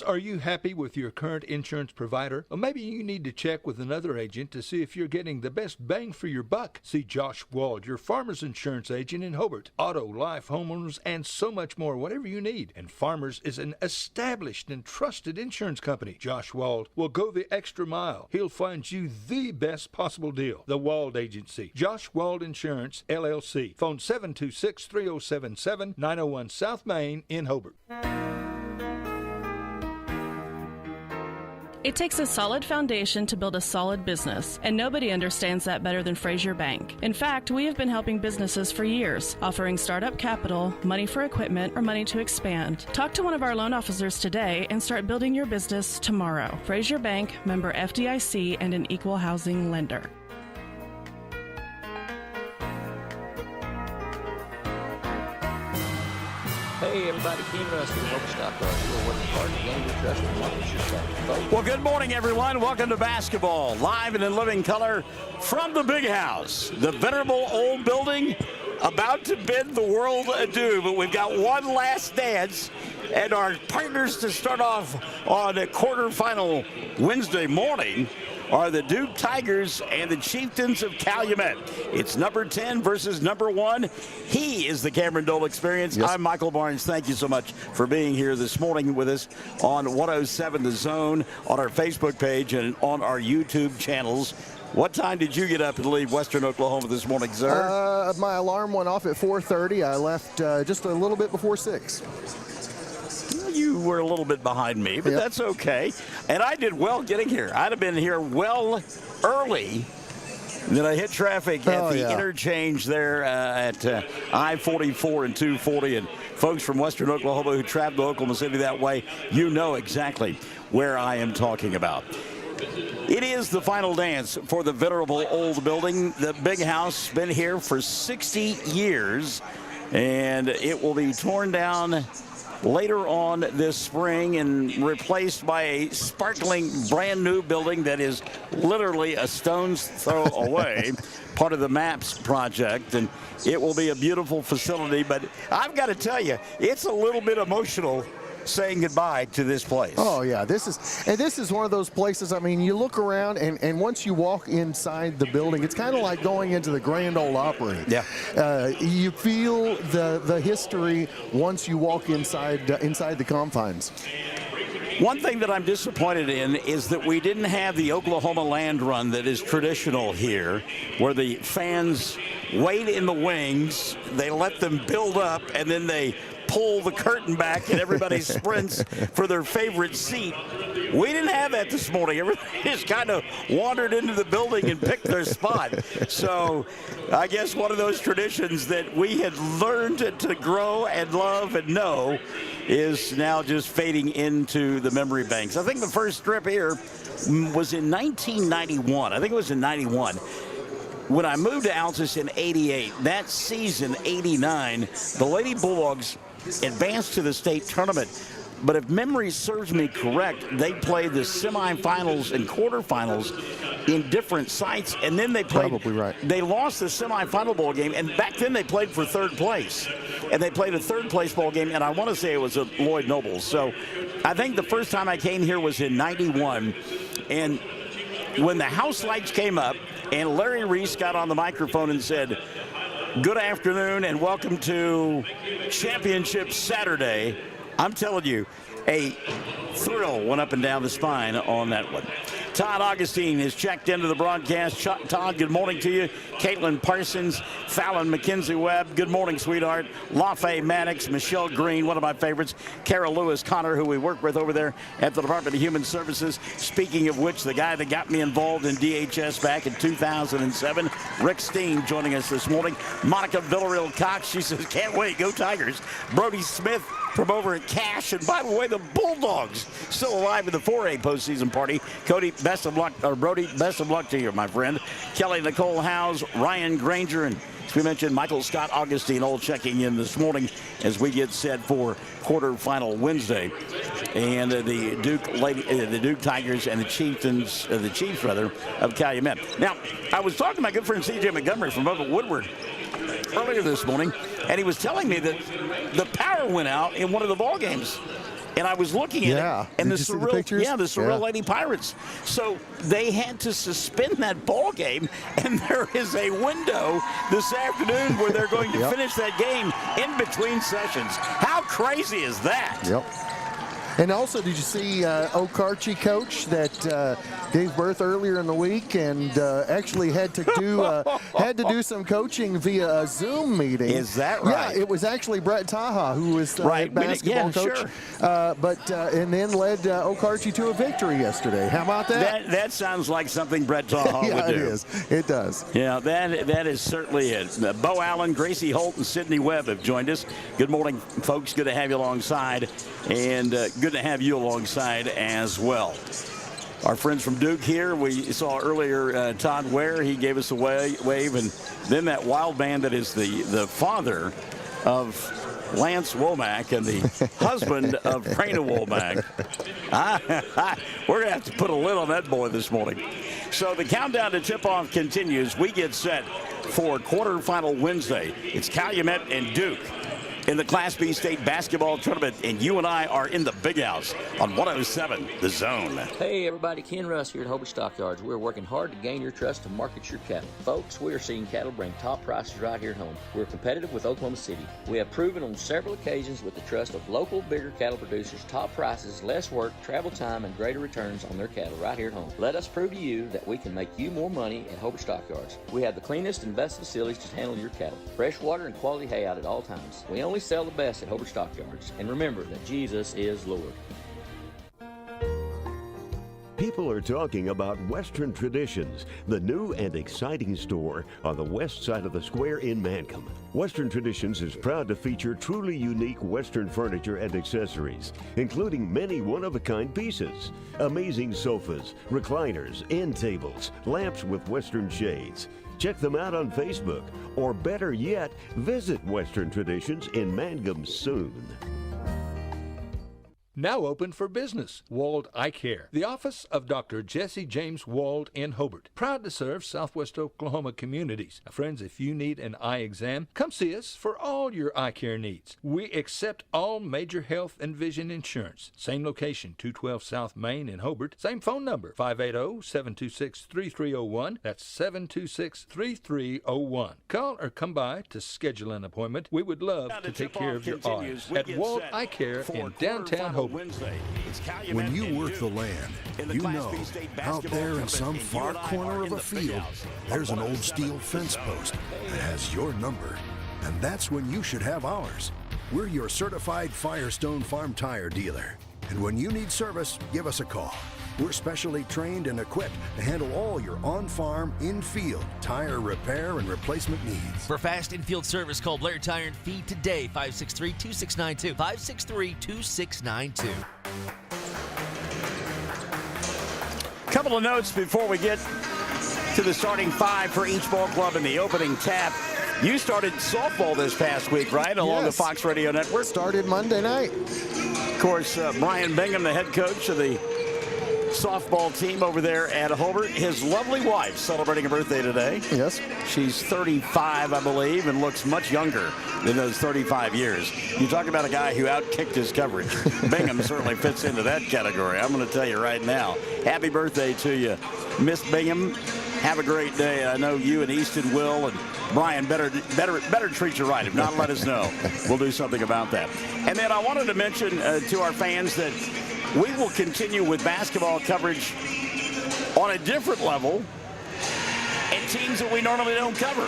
Are you happy with your current insurance provider? Or maybe you need to check with another agent to see if you're getting the best bang for your buck. See Josh Wald, your Farmers Insurance agent in Hobart. Auto, life, homeowners, and so much more, whatever you need. And Farmers is an established and trusted insurance company. Josh Wald will go the extra mile. He'll find you the best possible deal. The Wald Agency. Josh Wald Insurance, LLC. Phone 726-3077, 901 South Main in Hobart. It takes a solid foundation to build a solid business, and nobody understands that better than Frazier Bank. In fact, we have been helping businesses for years, offering startup capital, money for equipment, or money to expand. Talk to one of our loan officers today and start building your business tomorrow. Frazier Bank, member FDIC, and an equal housing lender. Hey everybody, Keen Rusty, Hope Stock Car. We're working hard to gain your trust and market. Well, good morning, everyone. Welcome to basketball, live and in living color from the Big House, the venerable old building, about to bid the world adieu. But we've got one last dance, and our partners to start off on a quarterfinal Wednesday morning are the Duke Tigers and the Chieftains of Calumet. It's number 10 versus number 1. He is the Cameron Dole Experience. Yes. I'm Michael Barnes. Thank you so much for being here this morning with us on 107 The Zone, on our Facebook page, and on our YouTube channels. What time did you get up and leave Western Oklahoma this morning, sir? My alarm went off at 4:30. I left just a little bit before 6. You were a little bit behind me, but That's okay. And I did well getting here. I'd have been here well early. Then I hit traffic at the interchange there at I-44 and 240. And folks from Western Oklahoma who travel to Oklahoma City that way, you know exactly where I am talking about. It is the final dance for the venerable old building. The Big House been here for 60 years, and it will be torn down later on this spring and replaced by a sparkling brand new building that is literally a stone's throw away, part of the MAPS project, and it will be a beautiful facility. But I've got to tell you, it's a little bit emotional saying goodbye to this place. Oh yeah, this is one of those places. I mean, you look around and once you walk inside the building, it's kind of like going into the Grand Ole Opry. Yeah. You feel the history once you walk inside the confines. One thing that I'm disappointed in is that we didn't have the Oklahoma Land Run that is traditional here, where the fans wait in the wings, they let them build up, and then they pull the curtain back and everybody sprints for their favorite seat. We didn't have that this morning. Everybody just kind of wandered into the building and picked their spot. So I guess one of those traditions that we had learned to grow and love and know is now just fading into the memory banks. I think the first trip here was in 1991. I think it was in 91. When I moved to Altus in 88, that season, 89, the Lady Bulldogs advanced to the state tournament. But if memory serves me correct, they played the semifinals and quarterfinals in different sites, and then they played. Probably right. They lost the semifinal ball game, and back then they played for third place, and they played a third place ball game, and I want to say it was at Lloyd Nobles. So I think the first time I came here was in 91, and when the house lights came up and Larry Reese got on the microphone and said, "Good afternoon and welcome to Championship Saturday," I'm telling you, a thrill went up and down the spine on that one. Todd Augustine has checked into the broadcast. Todd, good morning to you. Caitlin Parsons, Fallon McKenzie-Webb, good morning, sweetheart. LaFay Maddox, Michelle Green, one of my favorites. Carol Lewis Connor, who we work with over there at the Department of Human Services. Speaking of which, the guy that got me involved in DHS back in 2007, Rick Steen, joining us this morning. Monica Villarreal Cox, she says, "Can't wait, go Tigers." Brody Smith from over at Cash, and by the way, the Bulldogs still alive in the 4A postseason party. Cody, best of luck, or Brody, best of luck to you, my friend. Kelly Nicole Howes, Ryan Granger, and as we mentioned, Michael Scott Augustine all checking in this morning as we get set for quarterfinal Wednesday. And the Duke Tigers and the Chiefs of Calumet. Now, I was talking to my good friend C.J. Montgomery from over at Woodward earlier this morning, and he was telling me that the power went out in one of the ball games And I was looking at it, and the Surreal Lady Pirates. So they had to suspend that ball game, and there is a window this afternoon where they're going to finish that game in between sessions. How crazy is that? Yep. And also, did you see Okarche coach that gave birth earlier in the week and actually had to do some coaching via a Zoom meeting? Is that right? Yeah, it was actually Brett Taha who was head basketball coach, sure. And then led Okarche to a victory yesterday. How about that? That sounds like something Brett Taha would do. It is. It does. Yeah, that is certainly it. Bo Allen, Gracie Holt, and Sydney Webb have joined us. Good morning, folks. Good to have you alongside, and good to have you alongside as well. Our friends from Duke here, we saw earlier Todd Ware. He gave us a wave, and then that wild man that is the father of Lance Womack and the husband of Prana Womack. We're going to have to put a lid on that boy this morning. So the countdown to tip-off continues. We get set for quarterfinal Wednesday. It's Calumet and Duke in the Class B state basketball tournament, and you and I are in the big house on 107 The Zone. Hey everybody, Ken Russ here at Hobart Stockyards. We're working hard to gain your trust to market your cattle. Folks, we are seeing cattle bring top prices right here at home. We're competitive with Oklahoma City. We have proven on several occasions with the trust of local, bigger cattle producers, top prices, less work, travel time, and greater returns on their cattle right here at home. Let us prove to you that we can make you more money at Hobart Stockyards. We have the cleanest and best facilities to handle your cattle. Fresh water and quality hay out at all times. We only sell the best at Hobart Stockyards. And remember that Jesus is Lord. People are talking about Western Traditions, the new and exciting store on the west side of the square in Mancomb. Western Traditions is proud to feature truly unique Western furniture and accessories, including many one-of-a-kind pieces, amazing sofas, recliners, end tables, lamps with Western shades. Check them out on Facebook, or better yet, visit Western Traditions in Mangum soon. Now open for business. Wald Eye Care, the office of Dr. Jesse James Wald in Hobart. Proud to serve Southwest Oklahoma communities. Now, friends, if you need an eye exam, come see us for all your eye care needs. We accept all major health and vision insurance. Same location, 212 South Main in Hobart. Same phone number, 580-726-3301. That's 726-3301. Call or come by to schedule an appointment. We would love to take care of your eyes at Wald Eye Care in downtown Hobart. When you work the land, you know out there in some far corner of a field, there's an old steel fence post that has your number. And that's when you should have ours. We're your certified Firestone Farm Tire dealer. And when you need service, give us a call. We're specially trained and equipped to handle all your on-farm, in-field tire repair and replacement needs. For fast in-field service, call Blair Tire and Feed today, 563-2692, 563-2692. Couple of notes before we get to the starting five for each ball club in the opening tap. You started softball this past week, right, along the Fox Radio Network? Started Monday night. Of course, Brian Bingham, the head coach of the softball team over there at Hobart. His lovely wife celebrating a birthday today. Yes. She's 35, I believe, and looks much younger than those 35 years. You talk about a guy who outkicked his coverage. Bingham certainly fits into that category. I'm going to tell you right now. Happy birthday to you, Miss Bingham. Have a great day. I know you and Easton will, and Brian better treat you right. If not, let us know. We'll do something about that. And then I wanted to mention to our fans that we will continue with basketball coverage on a different level and teams that we normally don't cover.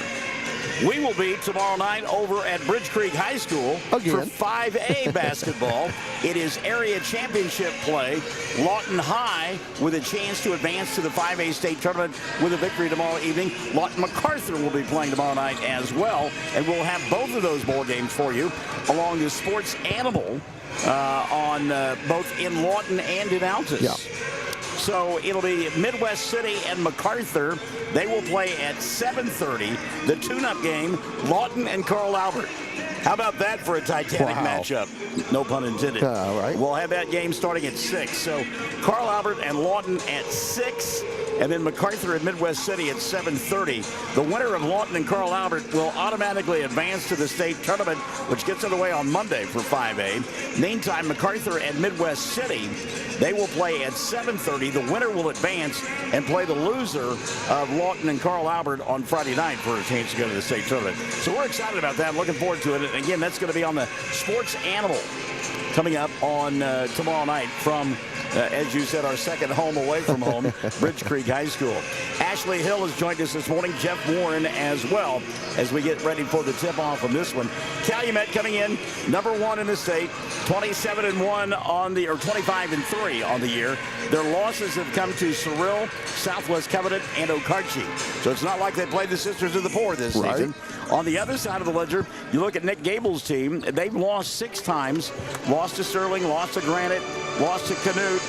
We will be tomorrow night over at Bridge Creek High School for 5A basketball. It is area championship play. Lawton High with a chance to advance to the 5A state tournament with a victory tomorrow evening. Lawton MacArthur will be playing tomorrow night as well. And we'll have both of those ball games for you along the Sports Animal on both in Lawton and in Altus. Yeah. So it'll be Midwest City and MacArthur. They will play at 7:30. The tune-up game, Lawton and Carl Albert. How about that for a Titanic matchup? No pun intended. All right. We'll have that game starting at 6. So Carl Albert and Lawton at 6, and then MacArthur and Midwest City at 7:30. The winner of Lawton and Carl Albert will automatically advance to the state tournament, which gets underway on Monday for 5A. Meantime, MacArthur and Midwest City, they will play at 7:30. The winner will advance and play the loser of Lawton and Carl Albert on Friday night for a chance to go to the state tournament. So we're excited about that. Looking forward to it. And again, that's going to be on the Sports Animal coming up on tomorrow night from, as you said, our second home away from home, Bridge Creek High School. Ashley Hill has joined us this morning, Jeff Warren as well, as we get ready for the tip-off of this one. Calumet coming in number 1 in the state, 27-1 on the, or 25-3 on the year. Their losses have come to Cyril, Southwest Covenant, and Okarche. So it's not like they played the Sisters of the Poor this season. On the other side of the ledger, you look at Nick Gable's team. They've lost 6 times. Lost to Sterling, lost to Granite, lost to Canute.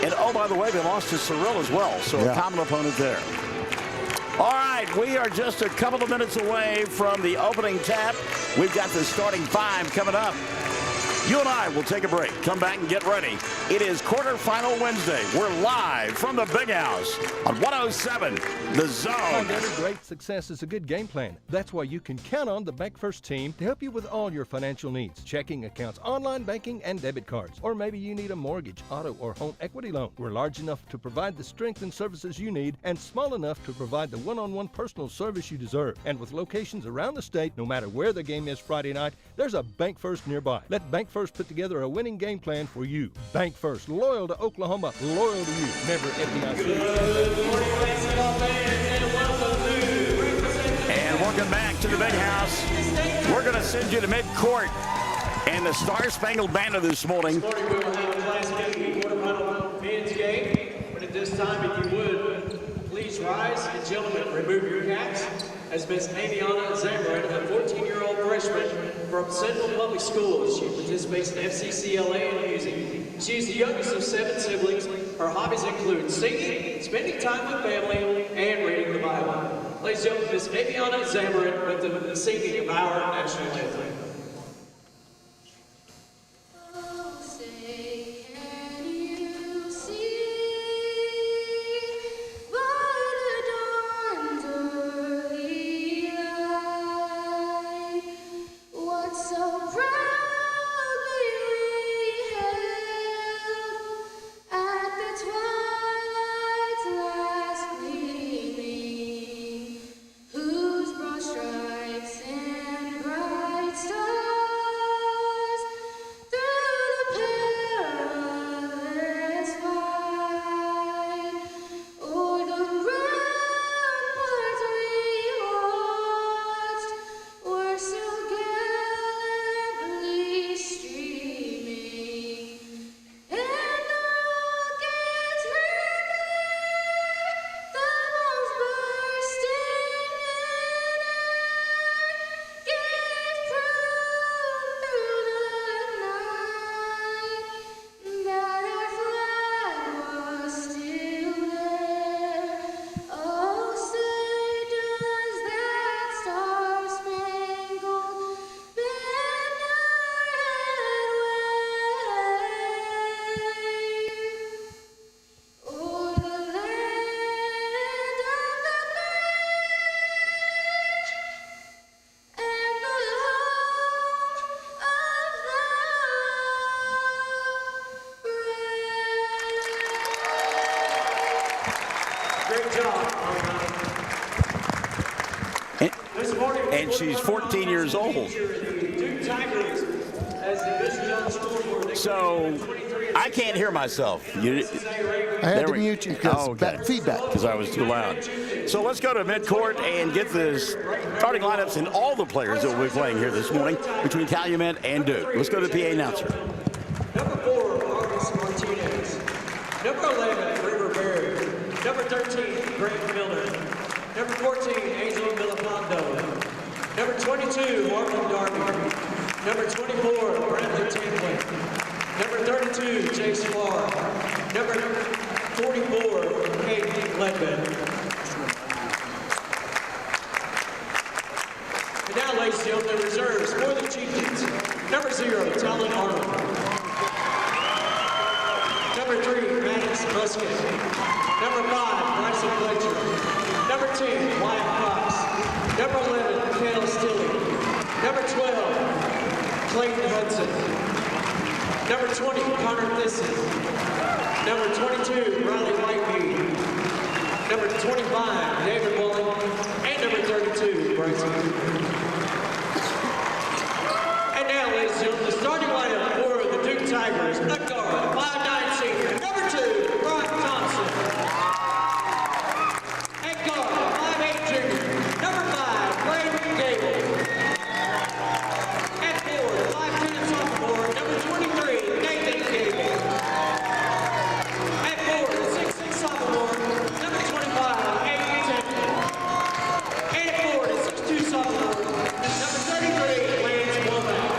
And, oh, by the way, they lost to Cyril as well. So a common opponent there. All right, we are just a couple of minutes away from the opening tap. We've got the starting 5 coming up. You and I will take a break. Come back and get ready. It is quarterfinal Wednesday. We're live from the Big House on 107 The Zone. Behind every great success is a good game plan. That's why you can count on the Bank First team to help you with all your financial needs. Checking accounts, online banking, and debit cards. Or maybe you need a mortgage, auto, or home equity loan. We're large enough to provide the strength and services you need and small enough to provide the one-on-one personal service you deserve. And with locations around the state, no matter where the game is Friday night, there's a Bank First nearby. Let Bank First put together a winning game plan for you. Bank First, loyal to Oklahoma, loyal to you. Member FDIC. Good morning, ladies and fans, and welcome to And welcome back to the Big House. We're going to send you to midcourt and the Star Spangled Banner this morning. This morning we will have a Class B quarterfinal men's game. But at this time, if you would, please rise, and gentlemen, remove your caps as Miss Amiana Zamarin, a 14-year-old freshman from Central Public Schools. She participates in FCCLA and music. She is the youngest of 7 siblings. Her hobbies include singing, spending time with family, and reading the Bible. Ladies and gentlemen, Miss Amiana Zamarin with the singing of our national anthem. And she's 14 years old. So I can't hear myself. I had to mute you because feedback. Because I was too loud. So let's go to midcourt and get the starting lineups and all the players that will be playing here this morning between Calumet and Duke. Let's go to the PA announcer. Number 4, Marcus Martinez. Number 11, River Berry. Number 13, Grant Miller. Number 14, Angel Villapando. Number 22, Marvin Darby. Number 24, Bradley Tamplin. Number 32, Chase Farr. Number 44, Kate Ledbetter. And now, ladies and gentlemen, the reserves. Number 12, Clayton Hudson. Number 20, Connor Thisson. Number 22, Riley Whitemead. Number 25, David Bulling. And number 32, Bryson Cooper. And now, ladies and gentlemen, the starting lineup for the Duke Tigers. At guard, 5'9" senior. Number 2, Brock Thompson. At guard, 5'8" junior. Number 5, Braden Gable. At forward, 5'10" sophomore. Number 23, Nathan Gable. At forward, 6'6" sophomore. Number 25, Aiden Temple. And at forward, 6'2" sophomore. Number 33, Lance Womack.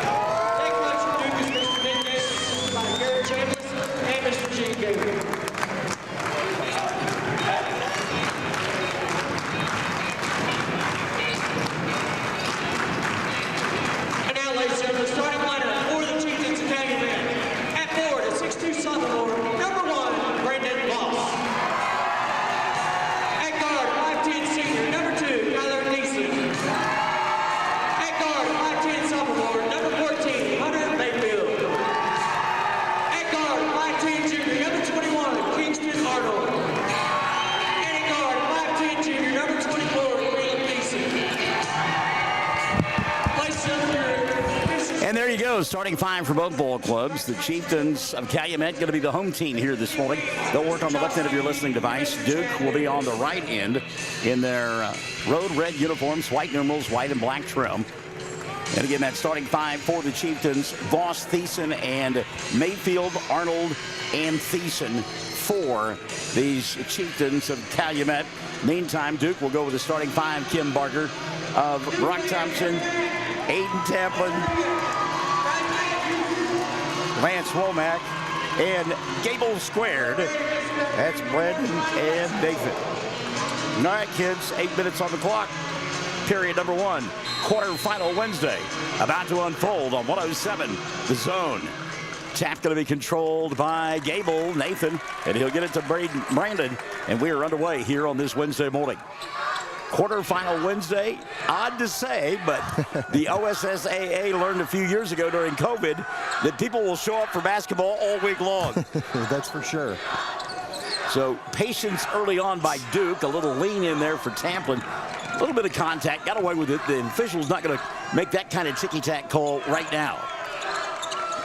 Head coach for Duke is Mr. Nick Davis, assisted by Gary Chambliss and Mr. Gene Gable. And now, ladies and gentlemen, the starting lineup for the Chieftains of Calumet. At forward, 6'2" sophomore, number 1, Brandon Moss. At guard, 5'10" senior, number 2, Tyler Neeson. At guard, 5'10" sophomore, number 14, Hunter Mayfield. At guard, 5'10" junior, number 21, Kingston Arnold. And at guard, 5'10" junior, number 24, Caleb Neeson. Place up your And there you go, starting 5 for both ball clubs. The Chieftains of Calumet going to be the home team here this morning. They'll work on the left end of your listening device. Duke will be on the right end in their road red uniforms, white numerals, white and black trim. And again, that starting 5 for the Chieftains: Voss, Thiessen, and Mayfield, Arnold, and Thiessen for these Chieftains of Calumet. Meantime, Duke will go with the starting 5: Kim Barker of Brock Thompson, Aiden Tamplin, Lance Womack, and Gable squared. That's Brandon and Nathan. All right, kids, 8 minutes on the clock. Period number 1. Quarterfinal Wednesday about to unfold on 107 The Zone. Tap going to be controlled by Gable, Nathan, and he'll get it to Brandon. And we are underway here on this Wednesday morning. Quarterfinal Wednesday, odd to say, but the OSSAA learned a few years ago during COVID that people will show up for basketball all week long. That's for sure. So patience early on by Duke, a little lean in there for Tamplin. A little bit of contact, got away with it. The official's not going to make that kind of ticky-tack call right now.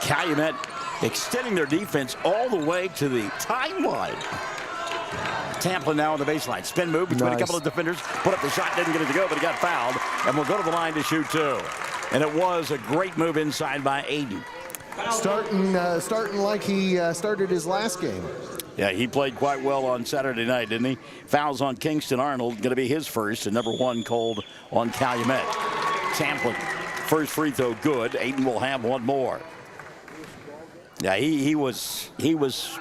Calumet extending their defense all the way to the timeline. Tamplin now on the baseline. Spin move between a couple of defenders. Put up the shot, didn't get it to go, but he got fouled. And will go to the line to shoot 2. And it was a great move inside by Aiden. Starting like he started his last game. Yeah, he played quite well on Saturday night, didn't he? Fouls on Kingston Arnold, going to be his first, and number 1 called on Calumet. Tamplin, first free throw good. Aiden will have one more. Yeah, he was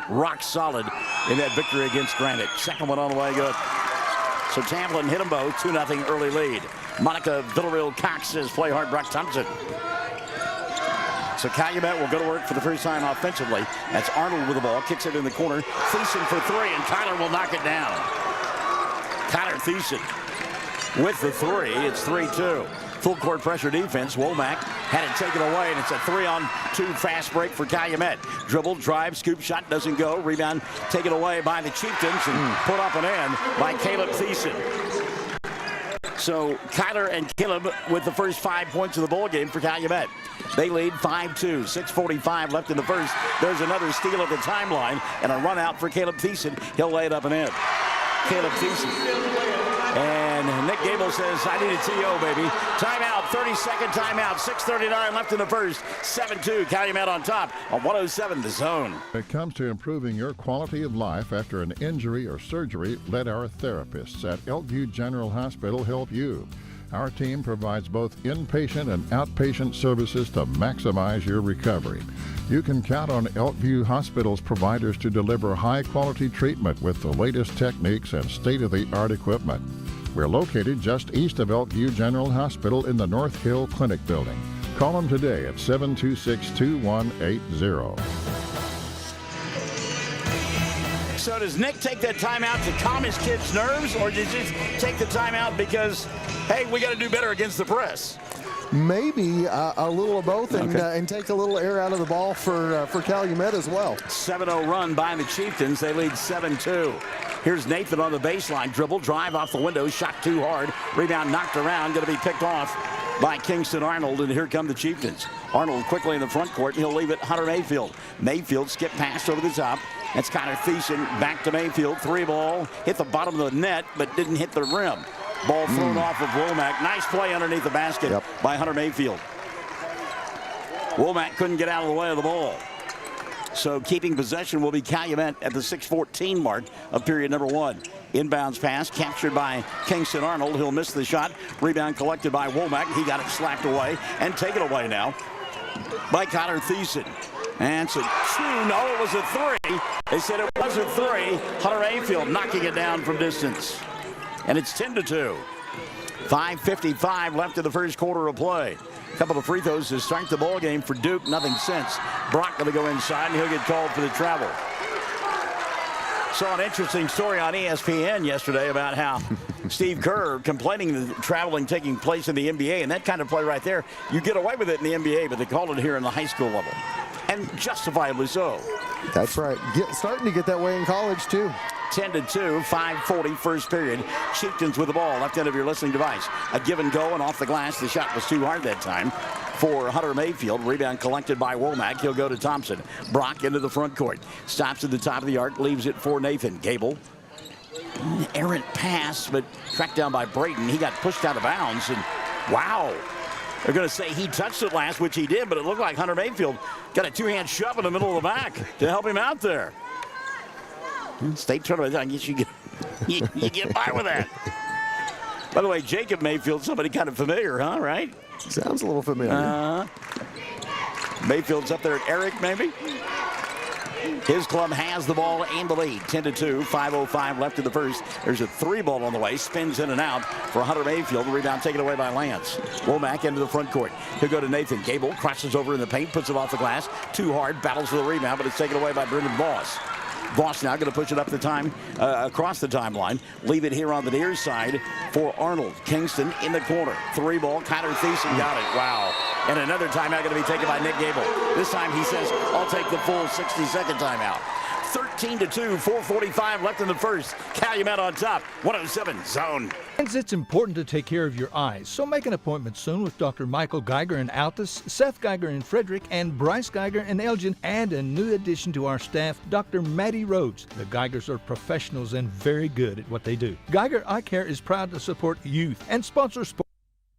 rock solid in that victory against Granite. Second one on the way, good. So Tamplin hit them both, 2-0 early lead. Monica Villarreal-Cox says play hard, Brock Thompson. So Calumet will go to work for the first time offensively. That's Arnold with the ball, kicks it in the corner. Thiessen for 3, and Tyler will knock it down. Tyler Thiessen with the 3. It's 3-2. Full court pressure defense. Womack had it taken away, and it's a 3-on-2 fast break for Calumet. Dribble, drive, scoop shot doesn't go. Rebound taken away by the Chieftains and put up and in by Caleb Thiessen. So Kyler and Caleb with the first 5 points of the ball game for Calumet. They lead 5-2. 6:45 left in the first. There's another steal at the timeline and a run out for Caleb Thiessen. He'll lay it up and in. Caleb Thiessen. And Nick Gable says, I need a TO, baby. Timeout, 30-second timeout. 6:39 left in the first. 7-2, Calumet on top on 107 The Zone. When it comes to improving your quality of life after an injury or surgery, let our therapists at Elkview General Hospital help you. Our team provides both inpatient and outpatient services to maximize your recovery. You can count on Elkview Hospital's providers to deliver high-quality treatment with the latest techniques and state-of-the-art equipment. We're located just east of Elkview General Hospital in the North Hill Clinic building. Call them today at 726-2180. So does Nick take that timeout to calm his kids' nerves, or does he take the timeout because, hey, we got to do better against the press? maybe a little of both and take a little air out of the ball for Calumet as well. 7-0 run by the Chieftains. They lead 7-2. Here's Nathan on the baseline. Dribble, drive off the window, shot too hard. Rebound knocked around, going to be picked off by Kingston Arnold, and here come the Chieftains. Arnold quickly in the front court. He'll leave it Hunter Mayfield. Mayfield skip pass over the top. That's Connor Thiessen back to Mayfield. 3-ball, hit the bottom of the net, but didn't hit the rim. Ball thrown off of Womack. Nice play underneath the basket by Hunter Mayfield. Womack couldn't get out of the way of the ball. So keeping possession will be Calumet at the 6:14 mark of period number 1. Inbounds pass captured by Kingston Arnold. He'll miss the shot. Rebound collected by Womack. He got it slapped away and taken away now by Connor Thiessen. And it's a 2. No, it was a 3. They said it was a 3. Hunter Mayfield knocking it down from distance. And it's 10-2. 5:55 left in the first quarter of play. A couple of free throws to start the ball game for Duke. Nothing since. Brock going to go inside, and he'll get called for the travel. Saw an interesting story on ESPN yesterday about how Steve Kerr complaining the traveling taking place in the NBA, and that kind of play right there, you get away with it in the NBA, but they call it here in the high school level, and justifiably so. That's right. Starting to get that way in college too. 10-2, 5:40 first period. Chieftains with the ball, left end of your listening device. A give and go, and off the glass. The shot was too hard that time for Hunter Mayfield. Rebound collected by Womack. He'll go to Thompson. Brock into the front court. Stops at the top of the arc, leaves it for Nathan. Gable. Errant pass, but tracked down by Brayton. He got pushed out of bounds, and wow. They're going to say he touched it last, which he did, but it looked like Hunter Mayfield got a two-hand shove in the middle of the back to help him out there. State tournament, I guess you get by with that. By the way, Jacob Mayfield, somebody kind of familiar, huh? Right? Sounds a little familiar. Mayfield's up there at Eric, maybe. His club has the ball and the lead. 10-2, 5:05 left in the first. There's a 3-ball on the way. Spins in and out for Hunter Mayfield. The rebound taken away by Lance. Womack into the front court. He'll go to Nathan. Gable crosses over in the paint, puts it off the glass. Too hard, battles for the rebound, but it's taken away by Brendan Voss. Voss now going to push it up the across the timeline. Leave it here on the near side for Arnold. Kingston in the corner. 3-ball. Connor Thiessen got it. Wow. And another timeout going to be taken by Nick Gable. This time he says, I'll take the full 60-second timeout. 13-2, 4:45 left in the first. Calumet on top, 107 zone. It's important to take care of your eyes, so make an appointment soon with Dr. Michael Geiger in Altus, Seth Geiger in Frederick, and Bryce Geiger in Elgin, and a new addition to our staff, Dr. Maddie Rhodes. The Geigers are professionals and very good at what they do. Geiger Eye Care is proud to support youth and sponsor sports.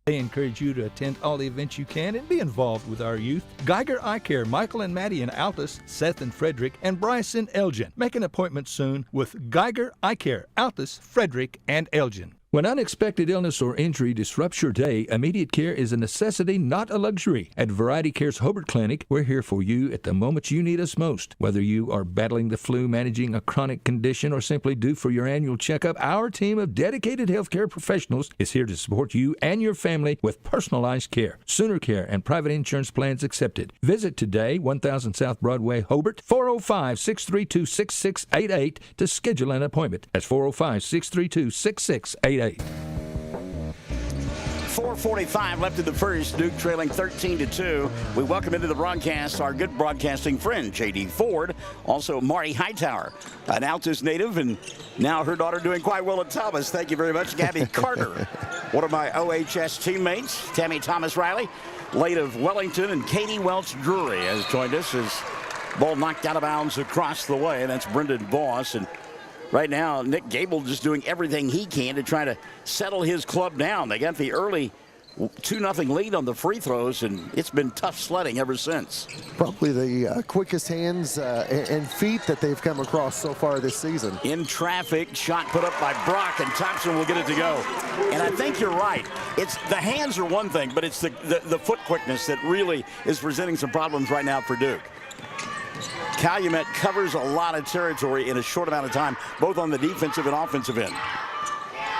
They encourage you to attend all the events you can and be involved with our youth. Geiger Eye Care, Michael and Maddie in Altus, Seth in Frederick, and Bryce in Elgin. Make an appointment soon with Geiger Eye Care, Altus, Frederick, and Elgin. When unexpected illness or injury disrupts your day, immediate care is a necessity, not a luxury. At Variety Care's Hobart Clinic, we're here for you at the moments you need us most. Whether you are battling the flu, managing a chronic condition, or simply due for your annual checkup, our team of dedicated healthcare professionals is here to support you and your family with personalized care. Sooner Care and private insurance plans accepted. Visit today, 1000 South Broadway, Hobart, 405-632-6688 to schedule an appointment. That's 405-632-6688. 4:45 left in the first. Duke trailing 13-2. We welcome into the broadcast our good broadcasting friend, J.D. Ford. Also, Marty Hightower, an Altus native, and now her daughter doing quite well at Thomas. Thank you very much. Gabby Carter, one of my OHS teammates. Tammy Thomas Riley, late of Wellington, and Katie Welch Drury has joined us as ball knocked out of bounds across the way. That's Brendan Voss. And right now, Nick Gable just doing everything he can to try to settle his club down. They got the early 2-0 lead on the free throws, and it's been tough sledding ever since. Probably the quickest hands and feet that they've come across so far this season. In traffic, shot put up by Brock, and Thompson will get it to go. And I think you're right. It's the hands are one thing, but it's the foot quickness that really is presenting some problems right now for Duke. Calumet covers a lot of territory in a short amount of time, both on the defensive and offensive end.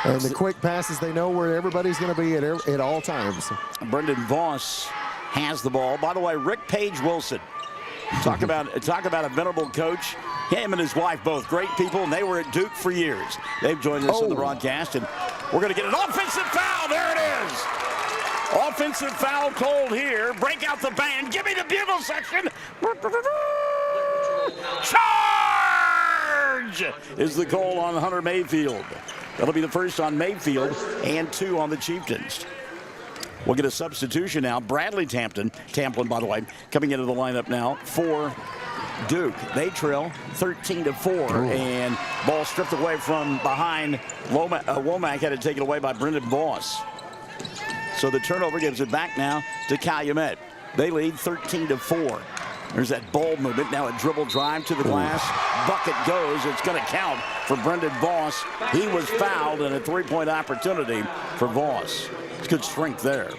And the quick passes, they know where everybody's going to be at all times. Brendan Voss has the ball. By the way, Rick Page Wilson, talk about a venerable coach. Him and his wife, both great people, and they were at Duke for years. They've joined us on the broadcast, and we're going to get an offensive foul. There it is. Offensive foul called here. Break out the band. Give me the bugle section. Charge is the call on Hunter Mayfield. That'll be the first on Mayfield and 2 on the Chieftains. We'll get a substitution now. Bradley Tamplin, by the way, coming into the lineup now for Duke. They trail 13-4, and ball stripped away from behind. Womack had it taken away by Brendan Voss. So the turnover gives it back now to Calumet. They lead 13-4. There's that ball movement. Now a dribble drive to the glass. Bucket goes. It's going to count for Brendan Voss. He was fouled, and a 3-point opportunity for Voss. It's good strength there.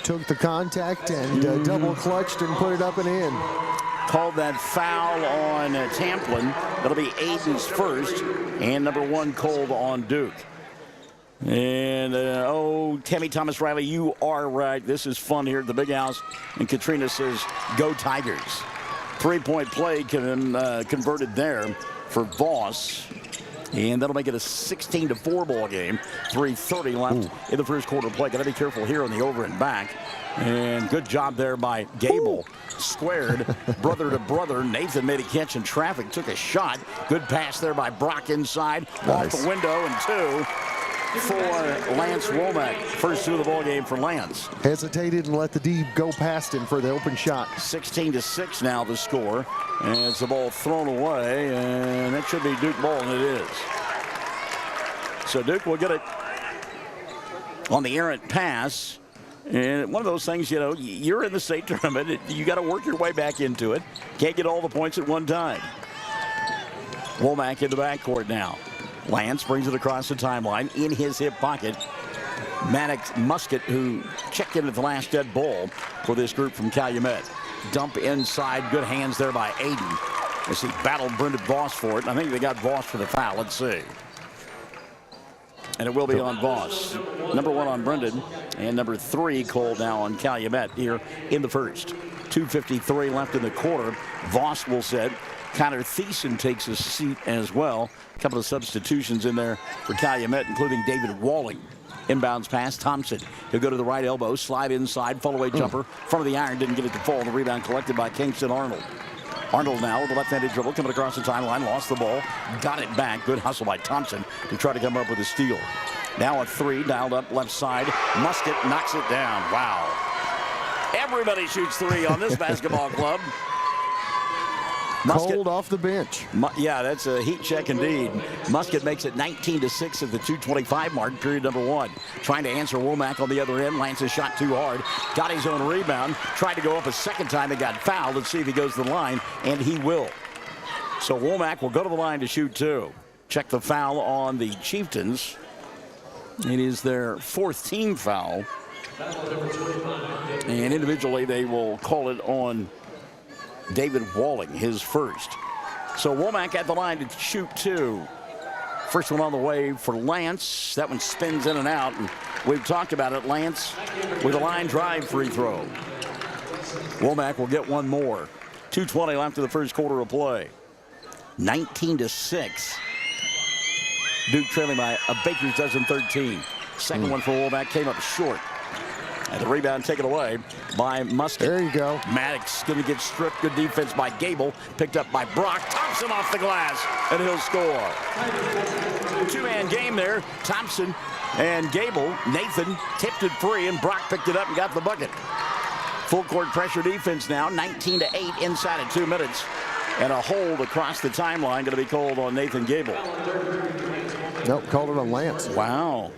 Took the contact and double clutched and put it up and in. Called that foul on Tamplin. That'll be Aiden's first, and number 1 called on Duke. And, Tammy Thomas Riley, you are right. This is fun here at the Big House. And Katrina says, go Tigers. 3-point play converted there for Voss. And that'll make it a 16-4 ball game. 3:30 left in the first quarter play. Got to be careful here on the over and back. And good job there by Gable. Squared, brother to brother. Nathan made a catch in traffic, took a shot. Good pass there by Brock inside. Nice. Off the window, and 2 for Lance Womack. First 2 of the ball game for Lance. Hesitated and let the D go past him for the open shot. 16-6 now the score. And it's the ball thrown away, and that should be Duke ball, and it is. So Duke will get it on the errant pass. And one of those things, you know, you're in the state tournament. You got to work your way back into it. Can't get all the points at one time. Womack in the backcourt now. Lance brings it across the timeline in his hip pocket. Maddox Musket, who checked in at the last dead ball for this group from Calumet. Dump inside. Good hands there by Aiden as he battled Brendan Voss for it. I think they got Voss for the foul. Let's see. And it will be on Voss. Number 1 on Brendan, and number 3 called now on Calumet here in the first. 2:53 left in the quarter. Voss will set. Connor Thiessen takes a seat as well. A couple of substitutions in there for Calumet, including David Walling. Inbounds pass, Thompson. He'll go to the right elbow, slide inside, fall-away jumper. Front of the iron, didn't get it to fall. The rebound collected by Kingston Arnold. Arnold now with the left-handed dribble, coming across the timeline, lost the ball, got it back. Good hustle by Thompson to try to come up with a steal. Now a 3, dialed up left side. Musket knocks it down. Wow. Everybody shoots 3 on this basketball club. Musket, cold off the bench. Yeah, that's a heat check indeed. Musket makes it 19-6 at the 2:25 mark, period number 1. Trying to answer Womack on the other end. Lance's shot too hard. Got his own rebound. Tried to go up a second time and got fouled. Let's see if he goes to the line, and he will. So Womack will go to the line to shoot 2. Check the foul on the Chieftains. It is their 4th team foul. And individually, they will call it on David Walling, his first. So Womack at the line to shoot 2. First one on the way for Lance. That one spins in and out. And we've talked about it. Lance with a line drive free throw. Womack will get one more. 2:20 left in the first quarter of play. 19-6. Duke trailing by a baker's dozen 13. Second one for Womack came up short. And the rebound taken away by Musket. There you go. Maddox going to get stripped. Good defense by Gable. Picked up by Brock. Thompson off the glass, and he'll score. 2-man game there. Thompson and Gable. Nathan tipped it free, and Brock picked it up and got the bucket. Full court pressure defense now. 19-8 inside of 2 minutes. And a hold across the timeline going to be called on Nathan Gable. Nope, called it on Lance. Wow.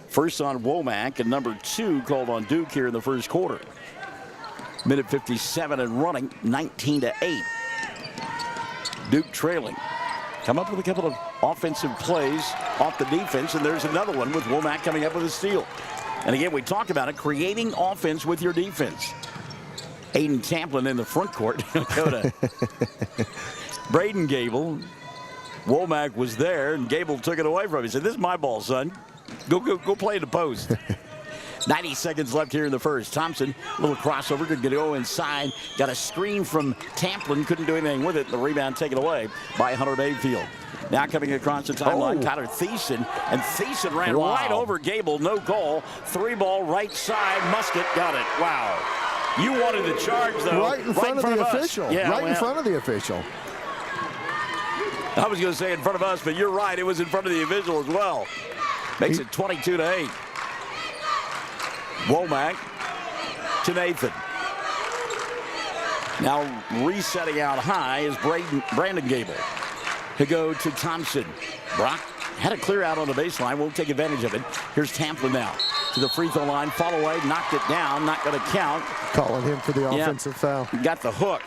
First on Womack, and number 2 called on Duke here in the first quarter. Minute 57 and running, 19-8. Duke trailing. Come up with a couple of offensive plays off the defense, and there's another one with Womack coming up with a steal. And again, we talked about it, creating offense with your defense. Aiden Tamplin in the front court. Go to Braden Gable. Womack was there, and Gable took it away from him. He said, "This is my ball, son. Go play in the post." 90 seconds left here in the first. Thompson, little crossover, could go inside. Got a screen from Tamplin, couldn't do anything with it. The rebound taken away by Hunter Mayfield. Now coming across the timeline, Tyler Thiessen, and Thiessen ran right over Gable, no goal. 3-ball right side, Musket got it. Wow. You wanted the charge, though. Right in front of the official. Yeah, right in front of the official. I was going to say in front of us, but you're right. It was in front of the official as well. Makes it 22-8. Womack to Nathan. Now resetting out high is Brandon Gable. To go to Thompson. Brock had a clear out on the baseline. Won't take advantage of it. Here's Tamplin now. To the free throw line. Fall away. Knocked it down. Not going to count. Calling him for the offensive foul. Got the hook.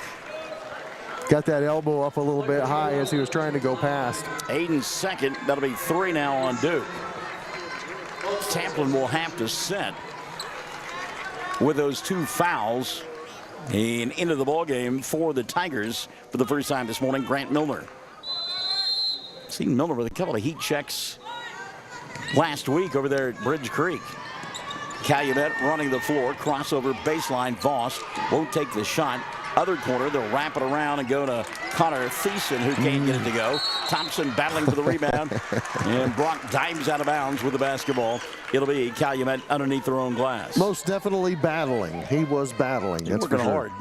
Got that elbow up a little bit high as he was trying to go past. Aiden's second. That'll be 3 now on Duke. Tamplin will have to set with those 2 fouls. And into the ball game for the Tigers for the first time this morning, Grant Milner. Seen Milner with a couple of heat checks last week over there at Bridge Creek. Calumet running the floor, crossover baseline. Voss won't take the shot. Other corner, they'll wrap it around and go to Connor Thiessen, who can't get it to go. Thompson battling for the rebound, and Brock dives out of bounds with the basketball. It'll be Calumet underneath their own glass. Most definitely battling. He was battling. He's working hard.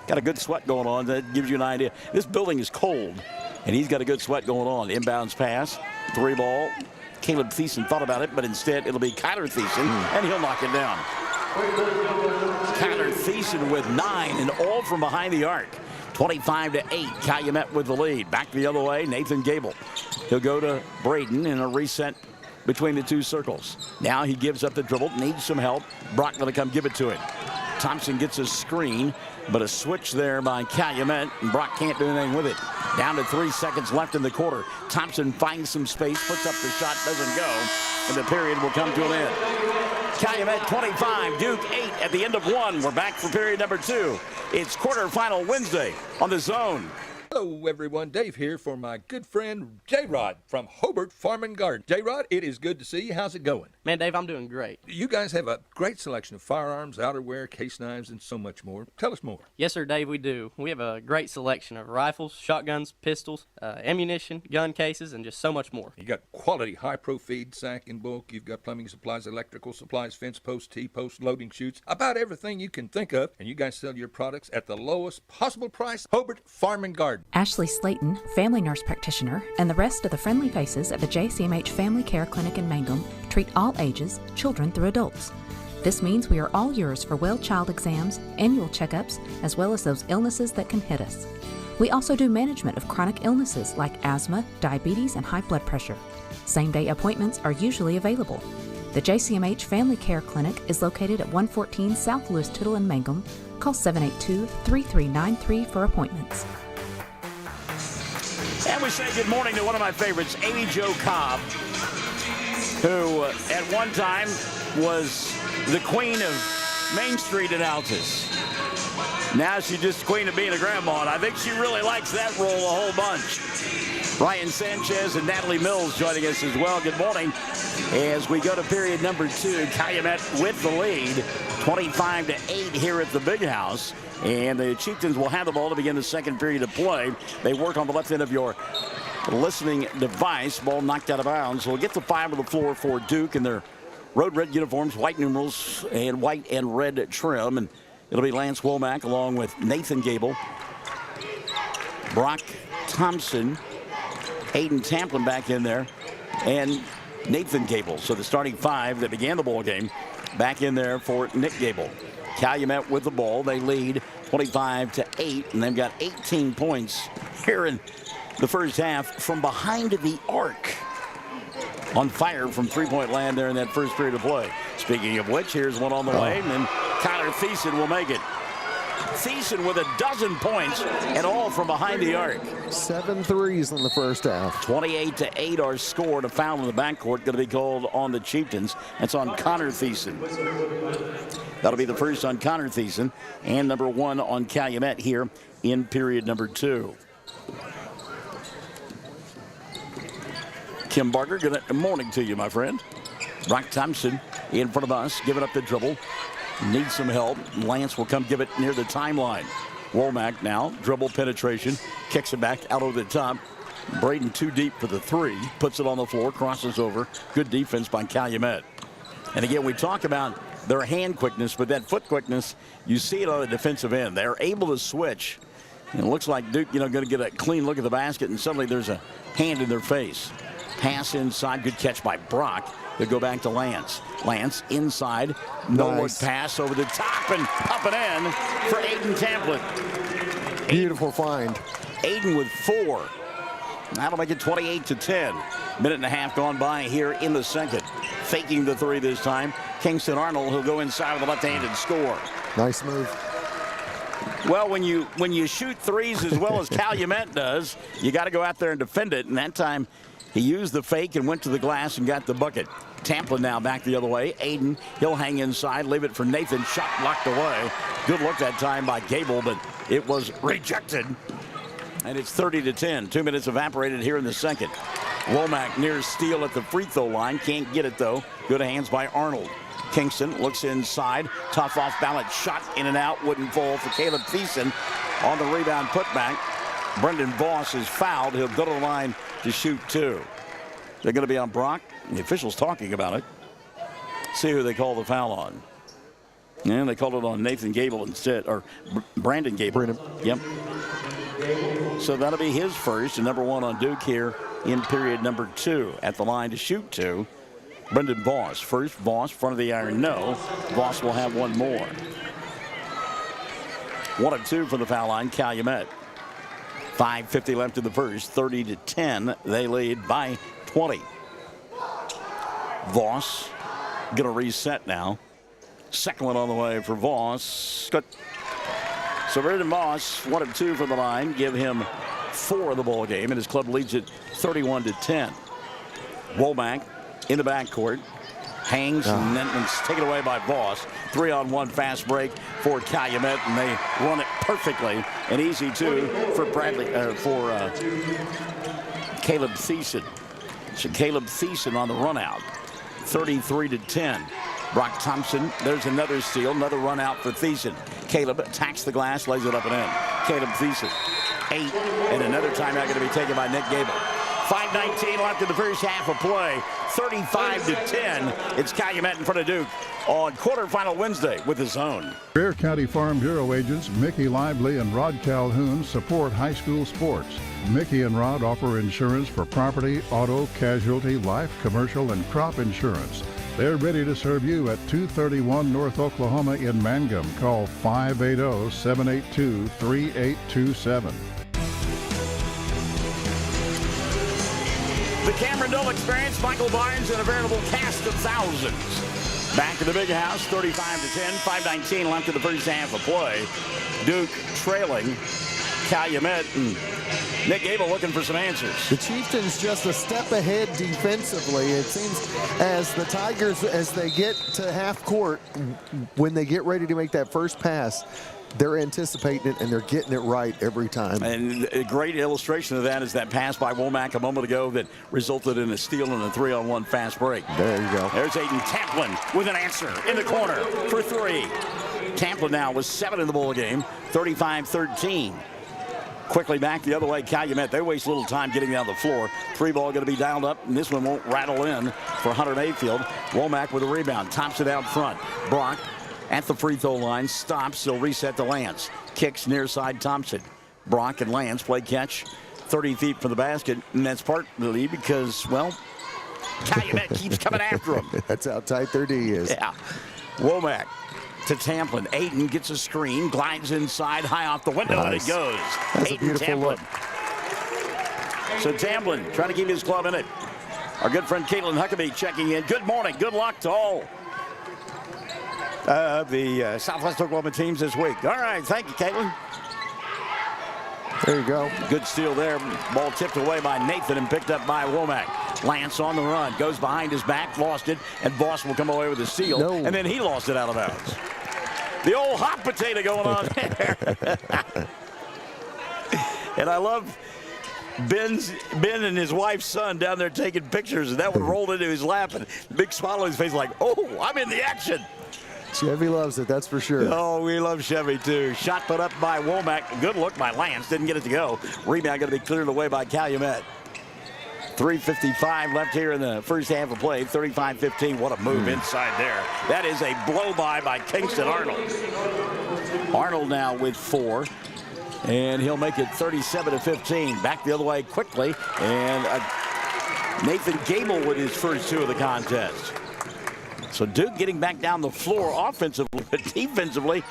Got a good sweat going on. That gives you an idea. This building is cold, and he's got a good sweat going on. Inbounds pass, 3-ball. Caleb Thiessen thought about it, but instead it'll be Kyler Thiessen, and he'll knock it down. Kyler Thiessen with 9 and all from behind the arc. 25-8. Calumet with the lead. Back the other way, Nathan Gable. He'll go to Braden in a reset between the 2 circles. Now he gives up the dribble, needs some help. Brock going to come give it to him. Thompson gets a screen, but a switch there by Calumet, and Brock can't do anything with it. Down to 3 seconds left in the quarter. Thompson finds some space, puts up the shot, doesn't go, and the period will come to an end. Calumet 25, Duke 8 at the end of 1. We're back for period number 2. It's quarterfinal Wednesday on The Zone. Hello, everyone. Dave here for my good friend J-Rod from Hobart Farm and Garden. J-Rod, it is good to see you. How's it going? Man, Dave, I'm doing great. You guys have a great selection of firearms, outerwear, case knives, and so much more. Tell us more. Yes, sir, Dave, we do. We have a great selection of rifles, shotguns, pistols, ammunition, gun cases, and just so much more. You got quality high-pro feed, sack, in bulk. You've got plumbing supplies, electrical supplies, fence posts, T-posts, loading chutes, about everything you can think of. And you guys sell your products at the lowest possible price. Hobart Farm and Garden. Ashley Slayton, family nurse practitioner, and the rest of the friendly faces at the JCMH Family Care Clinic in Mangum treat all ages, children through adults. This means we are all yours for well child exams, annual checkups, as well as those illnesses that can hit us. We also do management of chronic illnesses like asthma, diabetes, and high blood pressure. Same-day appointments are usually available. The JCMH Family Care Clinic is located at 114 South Lewis Tittle in Mangum. Call 782-3393 for appointments. And we say good morning to one of my favorites, Amy Jo Cobb, who at one time was the queen of Main Street announcers. Now she's just queen of being a grandma, and I think she really likes that role a whole bunch. Ryan Sanchez and Natalie Mills joining us as well. Good morning. As we go to period number 2, Calumet with the lead, 25-8 here at the Big House. And the Chieftains will have the ball to begin the second period of play. They work on the left end of your listening device. Ball knocked out of bounds. We'll get the 5 on the floor for Duke in their road red uniforms, white numerals, and white and red trim. And it'll be Lance Womack along with Nathan Gable, Brock Thompson, Aiden Tamplin back in there, and Nathan Gable. So the starting 5 that began the ball game back in there for Nick Gable. Calumet with the ball. They lead 25-8, and they've got 18 points here in the first half from behind the arc. On fire from three-point land there in that first period of play. Speaking of which, here's one on the way, and then Kyler Thiessen will make it. Thiessen with 12 points and all from behind the arc. 7 threes in the first half. 28-8 our score. A foul in the backcourt going to be called on the Chieftains. That's on Connor Thiessen. That'll be the first on Connor Thiessen and number 1 on Calumet here in period number 2. Kim Barker, good morning to you, my friend. Brock Thompson in front of us, giving up the dribble. Needs some help. Lance will come give it near the timeline. Womack now, dribble penetration, kicks it back out over the top. Braden too deep for the three, puts it on the floor, crosses over. Good defense by Calumet. And again, we talk about their hand quickness, but that foot quickness, you see it on the defensive end. They're able to switch. And it looks like Duke, going to get a clean look at the basket, and suddenly there's a hand in their face. Pass inside, good catch by Brock. They'll go back to Lance. Lance inside, no look pass over the top and up and in for Aiden Tamplin. Beautiful find. Aiden with 4. That'll make it 28-10. Minute and a half gone by here in the second. Faking the three this time. Kingston Arnold, who'll go inside with the left-handed score. Nice move. Well, when you shoot threes as well as Calumet does, you got to go out there and defend it. And that time, he used the fake and went to the glass and got the bucket. Tamplin now back the other way. Aiden, he'll hang inside, leave it for Nathan. Shot blocked away. Good look that time by Gable, but it was rejected. And it's 30-10. 2 minutes evaporated here in the second. Womack near steal at the free throw line. Can't get it, though. Good hands by Arnold. Kingston looks inside. Tough off balance shot in and out. Wouldn't fall for Caleb Thiessen on the rebound putback. Brendan Voss is fouled. He'll go to the line to shoot 2. They're going to be on Brock. The officials talking about it. See who they call the foul on. And they called it on Nathan Gable instead, or Brandon Gable. Yep. So that'll be his first, and number 1 on Duke here in period number 2. At the line to shoot 2. Brendan Voss first. Voss front of the iron, no. Voss will have one more. 1 of 2 for the foul line, Calumet. 5:50 left in the first. 30-10. They lead by 20. Voss going to reset now. Second one on the way for Voss. Good. So Brendan Voss, 1 of 2 from the line. Give him 4 of the ball game, and his club leads it 31-10. Womack in the backcourt. Hangs and then it's taken away by Voss. 3-on-1 fast break for Calumet, and they run it perfectly. An easy 2 for Caleb Thiessen. So Caleb Thiessen on the run out. 33-10. Brock Thompson, there's another steal, another run out for Thiessen. Caleb attacks the glass, lays it up and in. Caleb Thiessen, 8, and another timeout going to be taken by Nick Gable. 5:19 left in the first half of play. 35-10. It's Calumet in front of Duke on quarterfinal Wednesday with his own. Bear County Farm Bureau agents Mickey Lively and Rod Calhoun support high school sports. Mickey and Rod offer insurance for property, auto, casualty, life, commercial, and crop insurance. They're ready to serve you at 231 North Oklahoma in Mangum. Call 580-782-3827. The Cameron Dole Experience, Michael Barnes, and a veritable cast of thousands. Back to the big house, 35-10, 5:19 left in the first half of play. Duke trailing Calumet, and Nick Gable looking for some answers. The Chieftains just a step ahead defensively. It seems as the Tigers, as they get to half court, when they get ready to make that first pass, they're anticipating it and they're getting it right every time. And a great illustration of that is that pass by Womack a moment ago that resulted in a steal and a 3-on-1 fast break. There you go. There's Aiden Tamplin with an answer in the corner for 3. Tamplin now with 7 in the ball game, 35-13. Quickly back the other way, Calumet. They waste a little time getting down the floor. 3 ball going to be dialed up, and this one won't rattle in for Hunter Mayfield. Womack with a rebound, tops it out front. Brock at the free throw line, stops. He'll reset to Lance. Kicks near side Thompson. Brock and Lance play catch 30 feet from the basket, and that's partly because, well, Calumet keeps coming after him. That's how tight their D is. Yeah. Womack to Tamplin. Aiden gets a screen, glides inside, high off the window, and it goes. That's Aiden a beautiful Tamplin. look. So Tamplin trying to keep his club in it. Our good friend Caitlin Huckabee checking in. Good morning. Good luck to all the Southwest Oklahoma teams this week. All right. Thank you, Caitlin. There you go. Good steal there. Ball tipped away by Nathan and picked up by Womack. Lance on the run. Goes behind his back. Lost it. And Voss will come away with a steal. No. And then he lost it out of bounds. The old hot potato going on there. And I love Ben and his wife's son down there taking pictures, and that one rolled into his lap, and big smile on his face like, oh, I'm in the action. Chevy loves it, that's for sure. Oh, we love Chevy, too. Shot put up by Womack. Good look by Lance. Didn't get it to go. Rebound going to be cleared away by Calumet. 3:55 left here in the first half of play. 35-15. What a move inside there. That is a blow-by Kingston Arnold. Arnold now with 4. And he'll make it 37-15. Back the other way quickly. And Nathan Gable with his first 2 of the contest. So Duke getting back down the floor offensively, but defensively,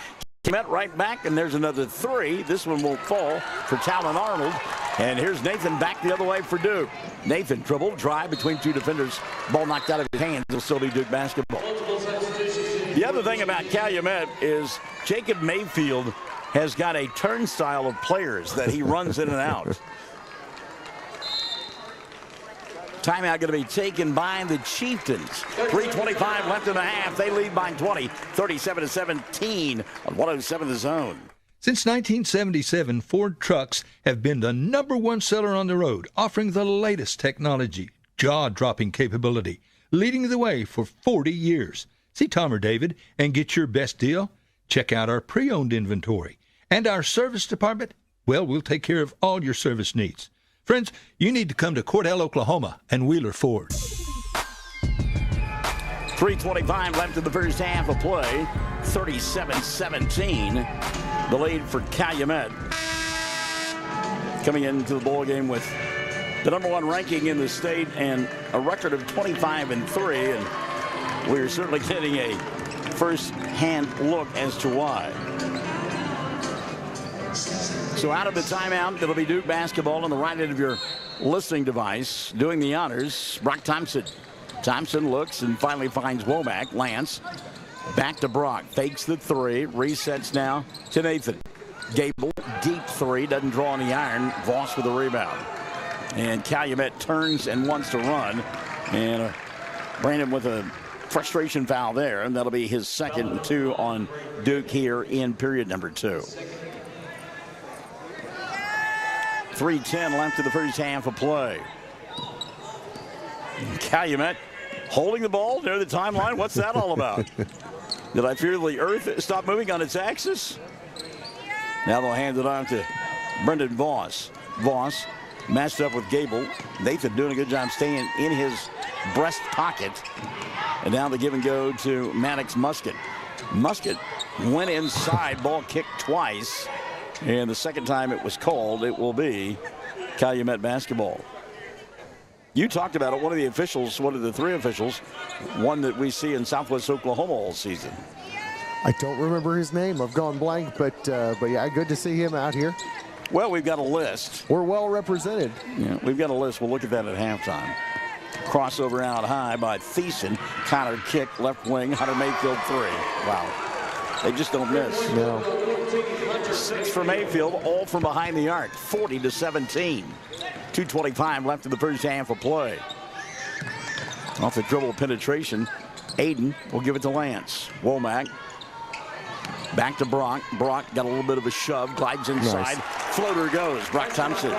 met right back, and there's another 3. This one won't fall for Talon Arnold. And here's Nathan back the other way for Duke. Nathan dribble, drive between 2 defenders. Ball knocked out of his hands. It'll still be Duke basketball. The other thing about Calumet is Jacob Mayfield has got a turnstile of players that he runs in and out. Timeout going to be taken by the Chieftains. 3:25 left in the half. They lead by 20, 37-17 on 107 The Zone. Since 1977, Ford trucks have been the #1 seller on the road, offering the latest technology, jaw-dropping capability, leading the way for 40 years. See Tom or David and get your best deal? Check out our pre-owned inventory. And our service department? Well, we'll take care of all your service needs. Friends, you need to come to Cordell, Oklahoma and Wheeler Ford. 3:25 left in the first half of play. 37-17. The lead for Calumet. Coming into the ball game with the #1 ranking in the state and a record of 25-3. And we're certainly getting a first-hand look as to why. So out of the timeout, it'll be Duke basketball on the right end of your listening device. Doing the honors, Brock Thompson. Thompson looks and finally finds Womack. Lance back to Brock. Fakes the 3. Resets now to Nathan. Gable, deep 3. Doesn't draw on the iron. Voss with the rebound. And Calumet turns and wants to run. And Brandon with a frustration foul there. And that'll be his second and 2 on Duke here in period number 2. 3:10 left in the first half of play. Calumet holding the ball near the timeline. What's that all about? Did I fear the earth stop moving on its axis? Now they'll hand it on to Brendan Voss. Voss matched up with Gable. Nathan doing a good job staying in his breast pocket. And now the give and go to Maddox Musket. Musket went inside, ball kicked twice. And the second time it was called, it will be Calumet basketball. You talked about it. One of the officials, one of the 3 officials, one that we see in Southwest Oklahoma all season. I don't remember his name. I've gone blank, but yeah, good to see him out here. Well, we've got a list. We're well represented. Yeah, we've got a list. We'll look at that at halftime. Crossover out high by Thiessen. Connor kick, left wing. Hunter Mayfield 3. Wow. They just don't miss. No. 6 for Mayfield, all from behind the arc. 40-17. 2:25 left in the first half of play. Off the dribble penetration, Aiden will give it to Lance. Womack back to Brock. Brock got a little bit of a shove, glides inside. Nice. Floater goes. Brock Thompson.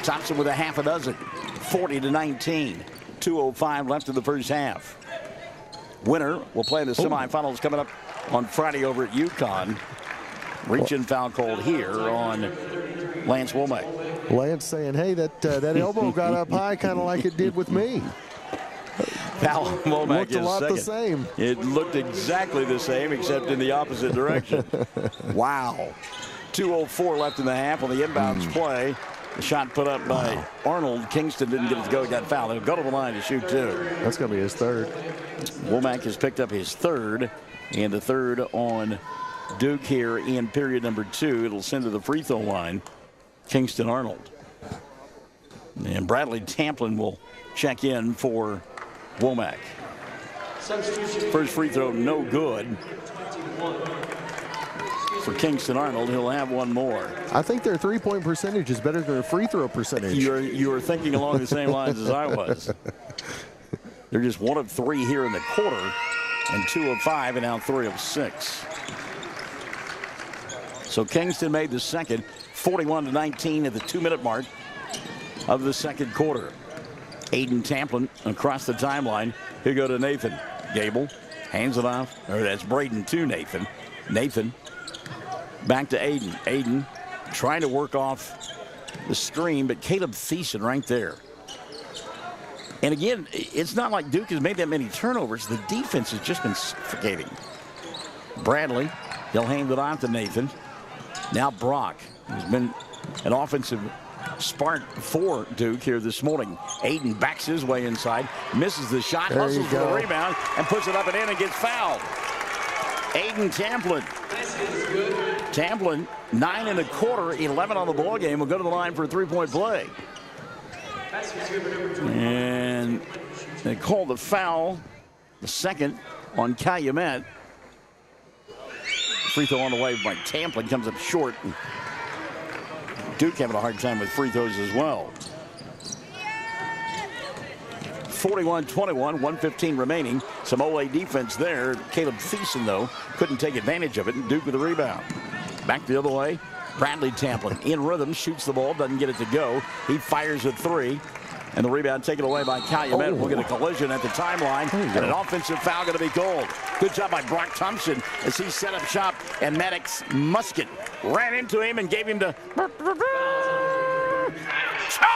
Thompson with a half a dozen. 40-19. 2:05 left in the first half. Winner will play in the semifinals coming up on Friday over at UConn. Reach-in foul called here on Lance Womack. Lance saying, hey, that elbow got up high kind of like it did with me. Pal Womack looked a lot the same. It looked exactly the same, except in the opposite direction. Wow. 2:04 left in the half on the inbounds play. The shot put up by Arnold. Kingston didn't get it to go. He got fouled. He'll go to the line to shoot 2. That's going to be his 3rd. Womack has picked up his 3rd, and the 3rd on Duke here in period number 2. It'll send to the free throw line Kingston Arnold. And Bradley Tamplin will check in for Womack. First free throw, no good for Kingston Arnold. He'll have one more. I think their 3-point percentage is better than their free throw percentage. You were thinking along the same lines as I was. They're just 1 of 3 here in the quarter, and 2 of 5, and now 3 of 6. So Kingston made the second, 41-19 at the 2-minute mark. of the second quarter. Aiden Tamplin across the timeline. Here go to Nathan. Gable hands it off. Or that's Braden to Nathan. Nathan back to Aiden. Aiden trying to work off the screen, but Caleb Thiessen right there. And again, it's not like Duke has made that many turnovers. The defense has just been suffocating. Bradley, he'll hand it on to Nathan. Now Brock, who's been an offensive spark for Duke here this morning. Aiden backs his way inside, misses the shot, hustles for the rebound, and puts it up and in and gets fouled. Aiden Tamplin. Tamplin, 9 1/4, 11 on the ball game. Will go to the line for a three-point play. And they call the foul, the second on Calumet. Free throw on the way by Tamplin comes up short. Duke having a hard time with free throws as well. 41-21, 1:15 remaining. Some OA defense there. Caleb Thiessen, though, couldn't take advantage of it, and Duke with the rebound. Back the other way. Bradley Tamplin in rhythm, shoots the ball, doesn't get it to go. He fires a three, and the rebound taken away by Calumet. We'll get a collision at the timeline, and an offensive foul going to be called. Good job by Brock Thompson as he set up shop, and Maddox Musket ran into him and gave him the charge!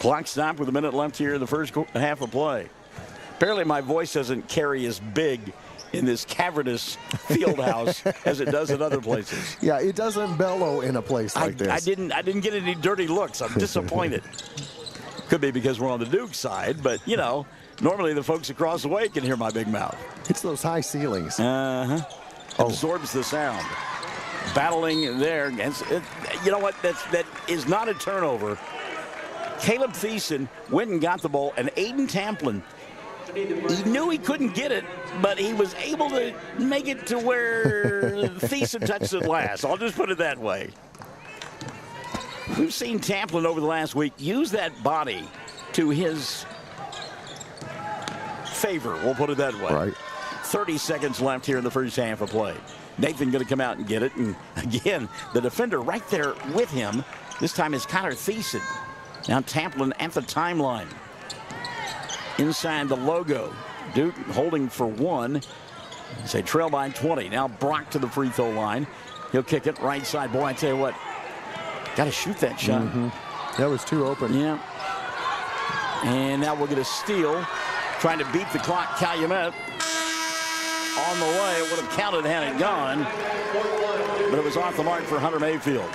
Clock stopped with a minute left here in the first half of play. Apparently my voice doesn't carry as big in this cavernous field house as it does in other places. Yeah, it doesn't bellow in a place like this. I didn't get any dirty looks. I'm disappointed. Could be because we're on the Duke side, but you know, normally the folks across the way can hear my big mouth. It's those high ceilings. Absorbs the sound. Battling there against it. You know what? That is not a turnover. Caleb Thiessen went and got the ball, and Aiden Tamplin, he knew he couldn't get it, but he was able to make it to where Thiessen touched it last. I'll just put it that way. We've seen Tamplin over the last week use that body to his favor. We'll put it that way. Right. 30 seconds left here in the first half of play. Nathan going to come out and get it. And again, the defender right there with him. This time is Connor Thiessen. Now Tamplin at the timeline. Inside the logo. Duke holding for one. They trail by 20. Now Brock to the free throw line. He'll kick it right side. Boy, I tell you what, got to shoot that shot. That was too open. Yeah. And now we'll get a steal. Trying to beat the clock. Calumet on the way. It would have counted had it gone. But it was off the mark for Hunter Mayfield.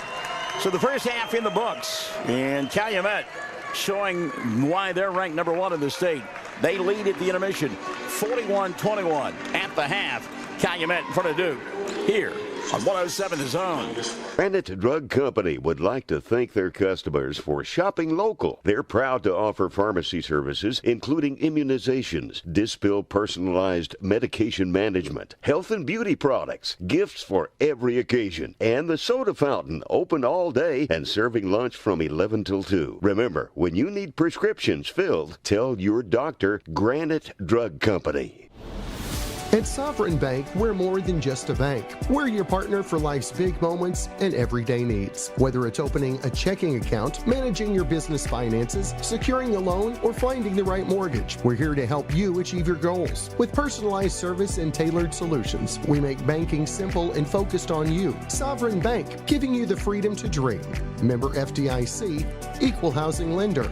So the first half in the books. And Calumet showing why they're ranked number one in the state. They lead at the intermission 41-21 at the half. Calumet in front of Duke here on 107 The Zone. Granite Drug Company would like to thank their customers for shopping local. They're proud to offer pharmacy services, including immunizations, Dispill personalized medication management, health and beauty products, gifts for every occasion, and the soda fountain, open all day and serving lunch from 11 till 2. Remember, when you need prescriptions filled, tell your doctor Granite Drug Company. At Sovereign Bank, we're more than just a bank. We're your partner for life's big moments and everyday needs. Whether it's opening a checking account, managing your business finances, securing a loan, or finding the right mortgage, we're here to help you achieve your goals. With personalized service and tailored solutions, we make banking simple and focused on you. Sovereign Bank, giving you the freedom to dream. Member FDIC, equal housing lender.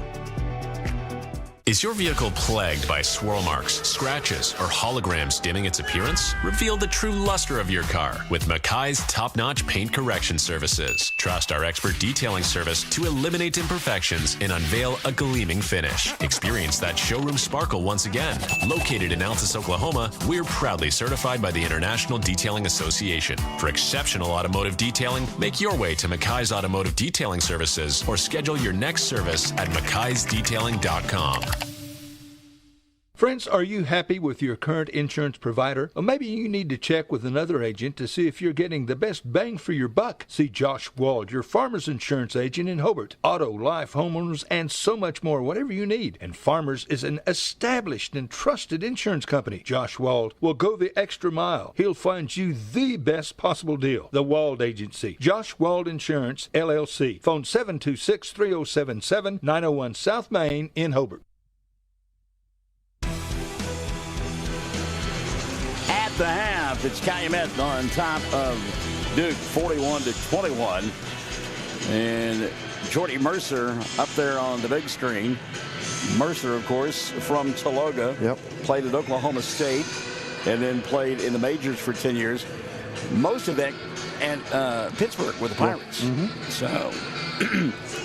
Is your vehicle plagued by swirl marks, scratches, or holograms dimming its appearance? Reveal the true luster of your car with Mackay's top-notch paint correction services. Trust our expert detailing service to eliminate imperfections and unveil a gleaming finish. Experience that showroom sparkle once again. Located in Altus, Oklahoma, we're proudly certified by the International Detailing Association. For exceptional automotive detailing, make your way to Mackay's Automotive Detailing Services or schedule your next service at mackaysdetailing.com. Friends, are you happy with your current insurance provider? Or maybe you need to check with another agent to see if you're getting the best bang for your buck. See Josh Wald, your Farmers Insurance agent in Hobart. Auto, life, homeowners, and so much more, whatever you need. And Farmers is an established and trusted insurance company. Josh Wald will go the extra mile. He'll find you the best possible deal. The Wald Agency. Josh Wald Insurance, LLC. Phone 726-3077, 901 South Main in Hobart. The half, it's Calumet on top of Duke, 41-21. And Jordy Mercer up there on the big screen. Mercer, of course, from Tologa. Yep. Played at Oklahoma State and then played in the majors for 10 years. Most of that at Pittsburgh with the Pirates. Mm-hmm. So,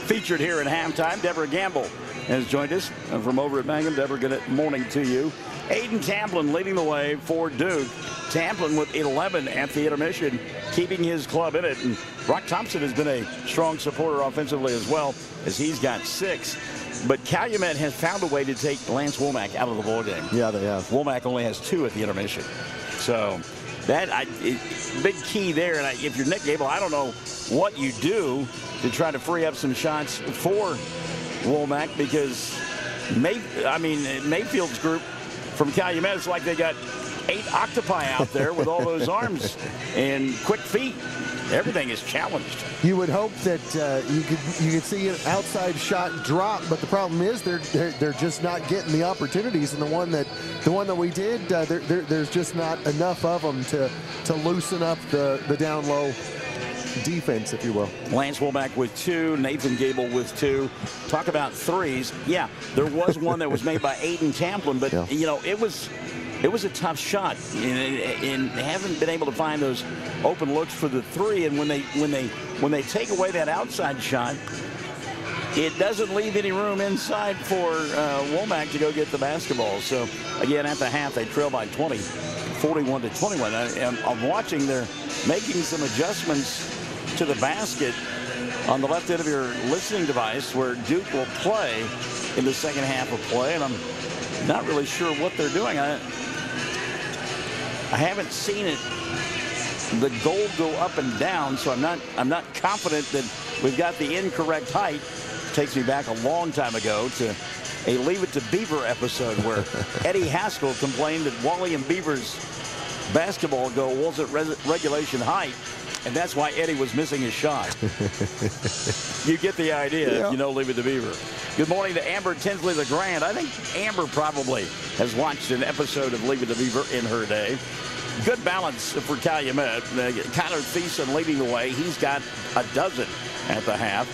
featured here at halftime, Deborah Gamble has joined us from over at Mangum. Deborah, good morning to you. Aiden Tamplin leading the way for Duke. Tamplin with 11 at the intermission, keeping his club in it. And Brock Thompson has been a strong supporter offensively as well, as he's got 6. But Calumet has found a way to take Lance Womack out of the ballgame. Yeah, they have. Womack only has 2 at the intermission. So that big key there. And if you're Nick Gable, I don't know what you do to try to free up some shots for Womack, because Mayfield's group from Calumet, it's like they got 8 octopi out there with all those arms and quick feet. Everything is challenged. You would hope that you could see an outside shot drop, but the problem is they're just not getting the opportunities. And the one that we did, there's just not enough of them to loosen up the down low defense, if you will. Lance Womack with 2, Nathan Gable with 2. Talk about threes. Yeah, there was one that was made by Aiden Tamplin, but yeah. It was a tough shot, and haven't been able to find those open looks for the 3. And when they take away that outside shot, it doesn't leave any room inside for Womack to go get the basketball. So again, at the half, they trail by 20, 41-21. I'm watching, they're making some adjustments to the basket on the left end of your listening device, where Duke will play in the second half of play, and I'm not really sure what they're doing. I haven't seen the goal go up and down, so I'm not confident that we've got the incorrect height. Takes me back a long time ago to a Leave It to Beaver episode where Eddie Haskell complained that Wally and Beaver's basketball goal wasn't regulation height, and that's why Eddie was missing his shot. You get the idea, yeah. If you know Leave It to Beaver. Good morning to Amber Tinsley LeGrand. I think Amber probably has watched an episode of Leave It to Beaver in her day. Good balance for Calumet. Kyler Thiessen leading the way. He's got 12 at the half.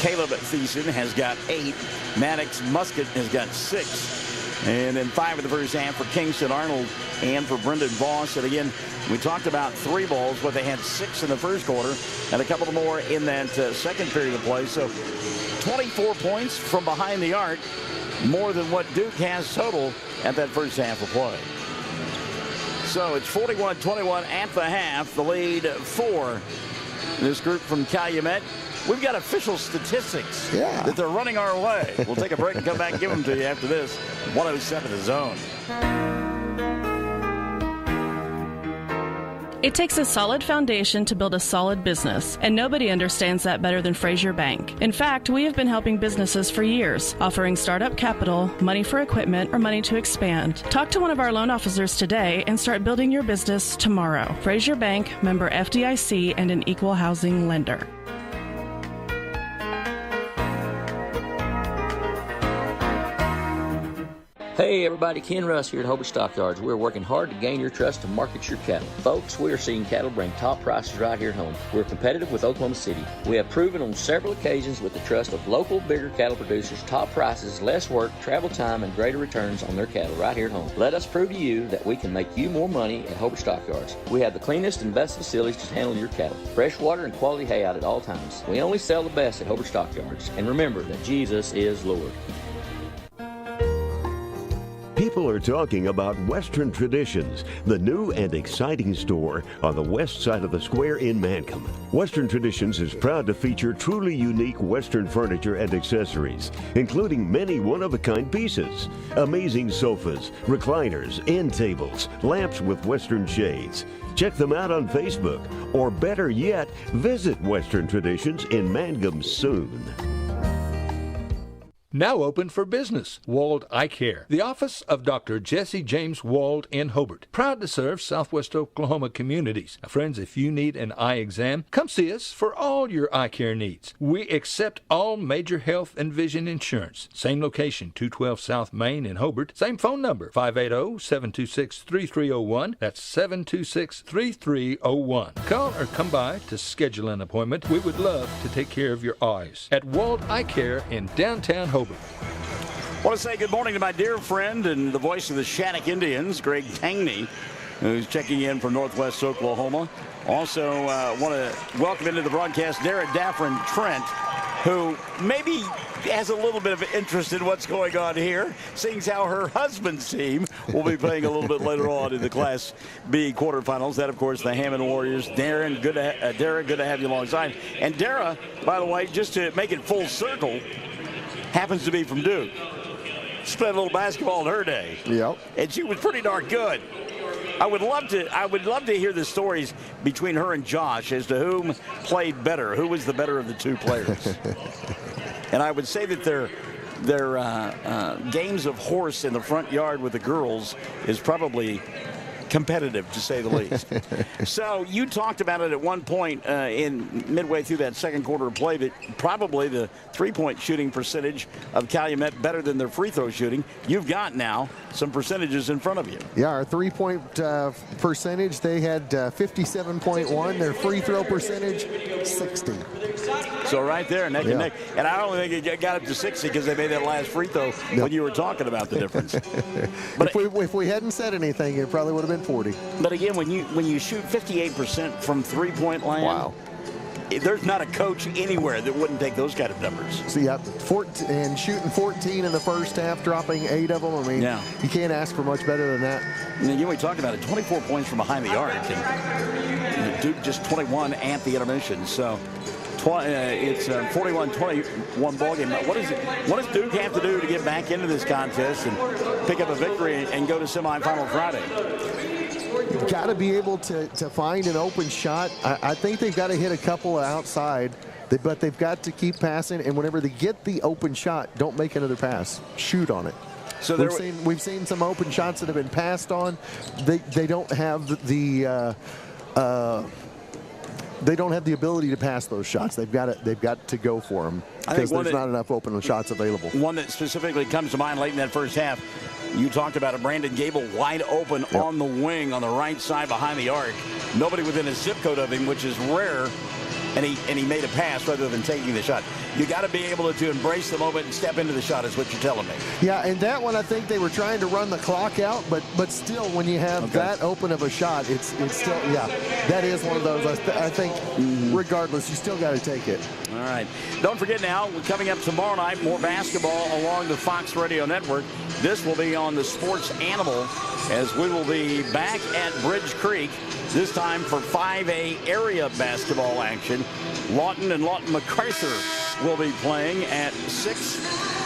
Caleb Thiessen has got 8. Maddox Musket has got 6. And then 5 in the first half for Kingston Arnold and for Brendan Voss. And again, we talked about 3 balls, but they had 6 in the first quarter and a couple more in that second period of play. So 24 points from behind the arc, more than what Duke has total at that first half of play. So it's 41-21 at the half, the lead for this group from Calumet. We've got official statistics that they're running our way. We'll take a break and come back and give them to you after this. 107 The Zone. It takes a solid foundation to build a solid business, and nobody understands that better than Frazier Bank. In fact, we have been helping businesses for years, offering startup capital, money for equipment, or money to expand. Talk to one of our loan officers today and start building your business tomorrow. Frazier Bank, member FDIC, and an equal housing lender. Hey everybody, Ken Russ here at Hobart Stockyards. We're working hard to gain your trust to market your cattle. Folks, we are seeing cattle bring top prices right here at home. We're competitive with Oklahoma City. We have proven on several occasions with the trust of local, bigger cattle producers, top prices, less work, travel time, and greater returns on their cattle right here at home. Let us prove to you that we can make you more money at Hobart Stockyards. We have the cleanest and best facilities to handle your cattle. Fresh water and quality hay out at all times. We only sell the best at Hobart Stockyards. And remember that Jesus is Lord. People are talking about Western Traditions, the new and exciting store on the west side of the square in Mancomb. Western Traditions is proud to feature truly unique Western furniture and accessories, including many one-of-a-kind pieces, amazing sofas, recliners, end tables, lamps with Western shades. Check them out on Facebook, or better yet, visit Western Traditions in Mancomb soon. Now open for business. Wald Eye Care. The office of Dr. Jesse James Wald in Hobart. Proud to serve Southwest Oklahoma communities. Now, friends, if you need an eye exam, come see us for all your eye care needs. We accept all major health and vision insurance. Same location, 212 South Main in Hobart. Same phone number, 580-726-3301. That's 726-3301. Call or come by to schedule an appointment. We would love to take care of your eyes. At Wald Eye Care in downtown Hobart. I want to say good morning to my dear friend and the voice of the Shattuck Indians, Greg Tangney, who's checking in from Northwest Oklahoma. Also want to welcome into the broadcast Dara Daffrin Trent, who maybe has a little bit of interest in what's going on here, seeing how her husband's team will be playing a little bit later on in the Class B quarterfinals. That, of course, the Hammond Warriors. Dara, good to have you alongside. And Dara, by the way, just to make it full circle, happens to be from Duke. She played a little basketball in her day. Yep. And she was pretty darn good. I would love to hear the stories between her and Josh as to whom played better, who was the better of the two players. And I would say that their games of horse in the front yard with the girls is probably competitive, to say the least. So you talked about it at one point in midway through that second quarter of play, that probably the three-point shooting percentage of Calumet better than their free throw shooting. You've got now some percentages in front of you. Yeah, our three-point percentage, they had 57.1. Their free throw percentage, 60. So right there, neck and neck. And I don't think it got up to 60 because they made that last free throw when you were talking about the difference. But if we hadn't said anything, it probably would have been 40. But again, when you shoot 58% from three-point land, wow. There's not a coach anywhere that wouldn't take those kind of numbers. So yeah, and shooting 14 in the first half, dropping 8 of them. I mean, you can't ask for much better than that. And again, we talked about it, 24 points from behind the arc, and Duke just 21 at the intermission. So it's a 41-21 ball game. What does Duke have to do to get back into this contest and pick up a victory and go to semifinal Friday? You've got to be able to find an open shot. I think they've got to hit a couple outside, but they've got to keep passing. And whenever they get the open shot, don't make another pass. Shoot on it. So we've seen some open shots that have been passed on. They don't have the ability to pass those shots. They've got to go for them because there's not enough open shots available. One that specifically comes to mind late in that first half, you talked about it, Brandon Gable wide open on the wing on the right side behind the arc. Nobody within a zip code of him, which is rare, and he made a pass rather than taking the shot. You got to be able to embrace the moment and step into the shot is what you're telling me. Yeah, and that one I think they were trying to run the clock out, but still when you have that open of a shot, it's still, that is one of those. I think regardless, you still got to take it. All right. Don't forget now, coming up tomorrow night, more basketball along the Fox Radio Network. This will be on the Sports Animal as we will be back at Bridge Creek, this time for 5A area basketball action. Lawton and Lawton MacArthur will be playing at 6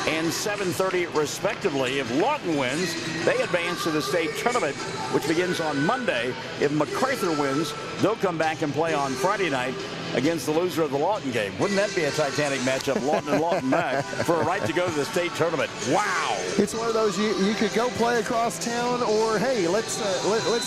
and 7:30 respectively. If Lawton wins, they advance to the state tournament, which begins on Monday. If MacArthur wins, they'll come back and play on Friday night against the loser of the Lawton game. Wouldn't that be a titanic matchup, Lawton and Lawton back for a right to go to the state tournament? Wow! It's one of those you could go play across town, or hey, let's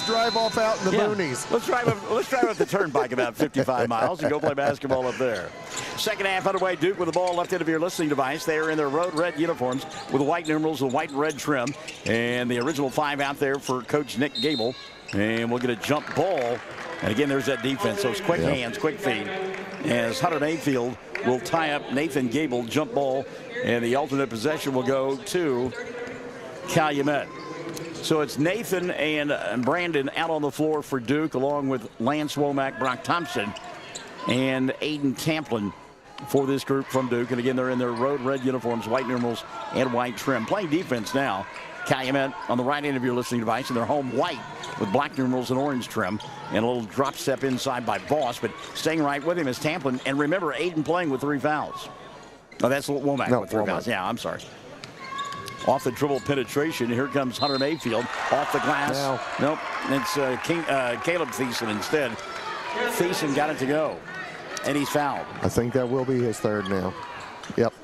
drive off out in the boonies. Let's drive up the turnpike about 55 miles and go play basketball up there. Second half underway. Duke with the ball left end of your listening device. They are in their road red uniforms with white numerals and white and red trim, and the original 5 out there for Coach Nick Gable. And we'll get a jump ball. And again, there's that defense. So it's quick hands, quick feet. As Hunter Mayfield will tie up Nathan Gable, jump ball, and the alternate possession will go to Calumet. So it's Nathan and Brandon out on the floor for Duke, along with Lance Womack, Brock Thompson, and Aiden Tamplin for this group from Duke. And again, they're in their road red uniforms, white numerals, and white trim. Playing defense now. Calumet on the right end of your listening device, and they're home white with black numerals and orange trim. And a little drop step inside by Voss, but staying right with him is Tamplin. And remember, Aiden playing with 3 fouls. Oh, that's Womack with 3 fouls. Yeah, I'm sorry. Off the dribble penetration, here comes Hunter Mayfield. Off the glass. Nope, it's Caleb Thiessen instead. Thiessen got it to go, and he's fouled. I think that will be his 3rd now. Yep.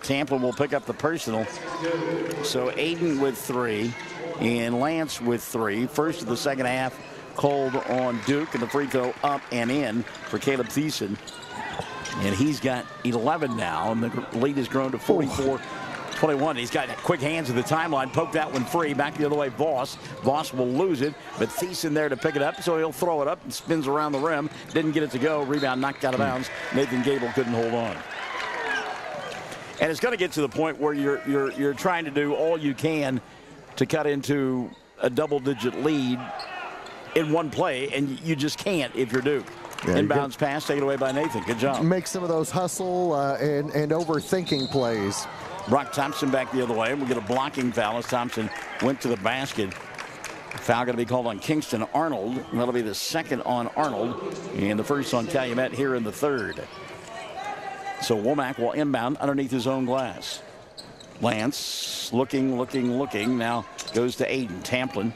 Tampa will pick up the personal. So Aiden with 3 and Lance with 3. First of the second half called on Duke, and the free throw up and in for Caleb Thiessen. And he's got 11 now, and the lead has grown to 44-21. He's got quick hands at the timeline. Poked that one free. Back the other way, Voss. Voss will lose it, but Thiessen there to pick it up, so he'll throw it up and spins around the rim. Didn't get it to go. Rebound knocked out of bounds. Nathan Gable couldn't hold on. And it's going to get to the point where you're trying to do all you can to cut into a double-digit lead in one play, and you just can't if you're Duke. Yeah, inbounds pass taken away by Nathan. Good job. Make some of those hustle and overthinking plays. Brock Thompson back the other way. We'll get a blocking foul as Thompson went to the basket. Foul going to be called on Kingston Arnold. That'll be the 2nd on Arnold and the 1st on Calumet here in the 3rd. So Womack will inbound underneath his own glass. Lance looking. Now goes to Aiden Tamplin.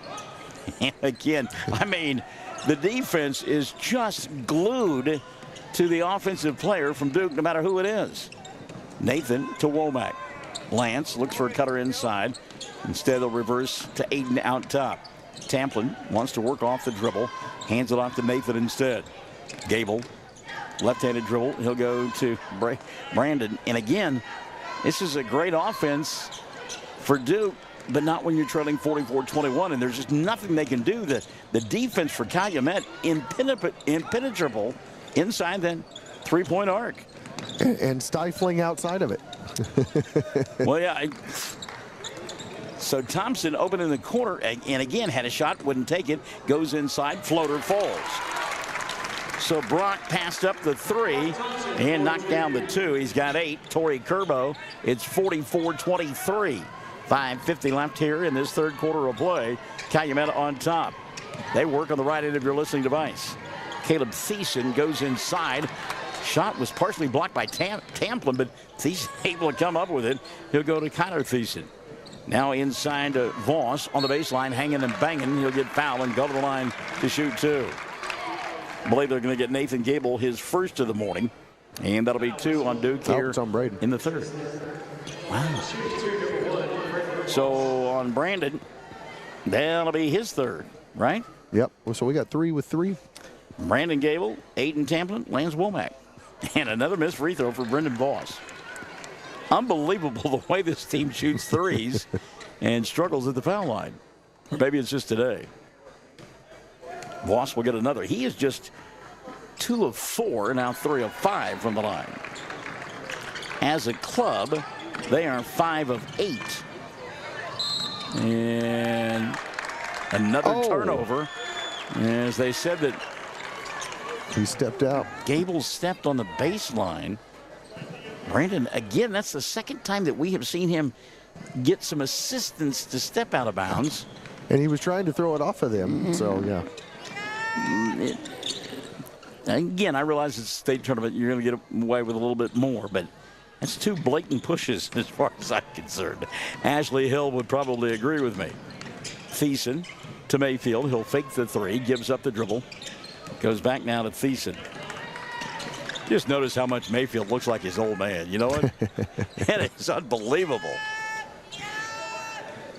And again, I mean, the defense is just glued to the offensive player from Duke, no matter who it is. Nathan to Womack. Lance looks for a cutter inside. Instead, they'll reverse to Aiden out top. Tamplin wants to work off the dribble. Hands it off to Nathan instead. Gable. Left-handed dribble. He'll go to Brandon. And again, this is a great offense for Duke, but not when you're trailing 44-21. And there's just nothing they can do. The defense for Calumet, impenetrable inside that 3-point arc. And stifling outside of it. Well, yeah. So Thompson open in the corner, and again had a shot, wouldn't take it. Goes inside, floater falls. So Brock passed up the 3 and knocked down the 2. He's got 8. Torrey Curbo, it's 44-23. 5:50 left here in this 3rd quarter of play. Calumet on top. They work on the right end of your listening device. Caleb Thiessen goes inside. Shot was partially blocked by Tamplin, but Thiessen able to come up with it. He'll go to Connor Thiessen. Now inside to Voss on the baseline, hanging and banging. He'll get fouled and go to the line to shoot 2. I believe they're going to get Nathan Gable his 1st of the morning. And that'll be 2 on Duke here in the 3rd. Wow. So on Brandon, that'll be his 3rd, right? Yep. So we got 3 with 3. Brandon Gable, Aiden Tamplin, Lance Womack. And another missed free throw for Brendan Voss. Unbelievable the way this team shoots threes and struggles at the foul line. Or maybe it's just today. Voss will get another. He is just 2 of 4, now 3 of 5 from the line. As a club, they are 5 of 8. And another turnover. As they said that he stepped out. Gable stepped on the baseline. Brandon, again, that's the 2nd time that we have seen him get some assistance to step out of bounds. And he was trying to throw it off of them, so yeah. Again, I realize it's a state tournament. You're going to get away with a little bit more, but that's 2 blatant pushes as far as I'm concerned. Ashley Hill would probably agree with me. Thiessen to Mayfield. He'll fake the 3, gives up the dribble. Goes back now to Thiessen. Just notice how much Mayfield looks like his old man. You know what? And it's unbelievable.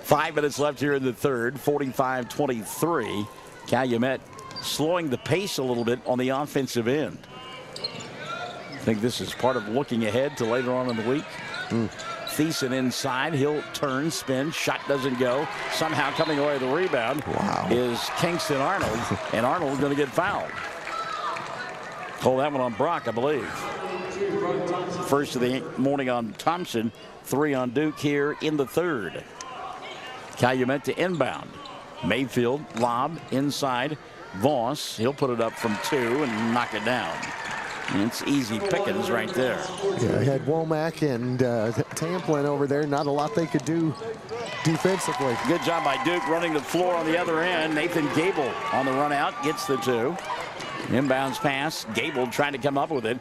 5 minutes left here in the 3rd. 45-23. Calumet slowing the pace a little bit on the offensive end. I think this is part of looking ahead to later on in the week. Thiessen inside. He'll turn, spin. Shot doesn't go. Somehow coming away with the rebound is Kingston Arnold. And Arnold's going to get fouled. Call that one on Brock, I believe. 1st of the morning on Thompson. 3 on Duke here in the 3rd. Calumet to inbound. Mayfield, lob inside. Voss, he'll put it up from 2 and knock it down. It's easy pickings right there. Yeah, I had Womack and Tamplin over there. Not a lot they could do defensively. Good job by Duke running the floor on the other end. Nathan Gable on the run out gets the 2. Inbounds pass. Gable trying to come up with it.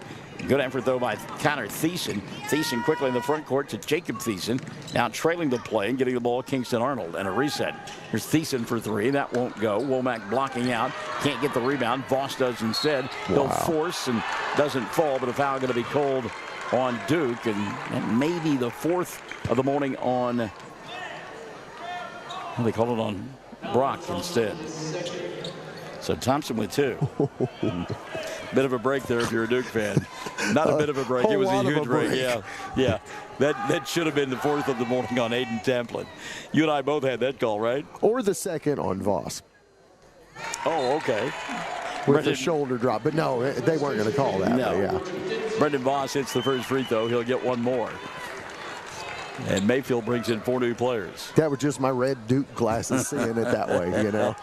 Good effort, though, by Connor Thiessen. Thiessen quickly in the front court to Jacob Thiessen. Now trailing the play and getting the ball, Kingston Arnold, and a reset. Here's Thiessen for 3. That won't go. Womack blocking out. Can't get the rebound. Voss does instead. He'll force and doesn't fall, but a foul going to be called on Duke. And maybe the 4th of the morning on, well, they call it on Brock instead. So Thompson with 2. Bit of a break there if you're a Duke fan. Not a bit of a break. It was a huge break. Yeah. That should have been the 4th of the morning on Aiden Tamplin. You and I both had that call, right? Or the 2nd on Voss. Oh, okay. With the shoulder drop. But no, they weren't going to call that. No. Yeah. Brendan Voss hits the first free throw. He'll get 1 more. And Mayfield brings in 4 new players. That was just my red Duke glasses seeing it that way, you know.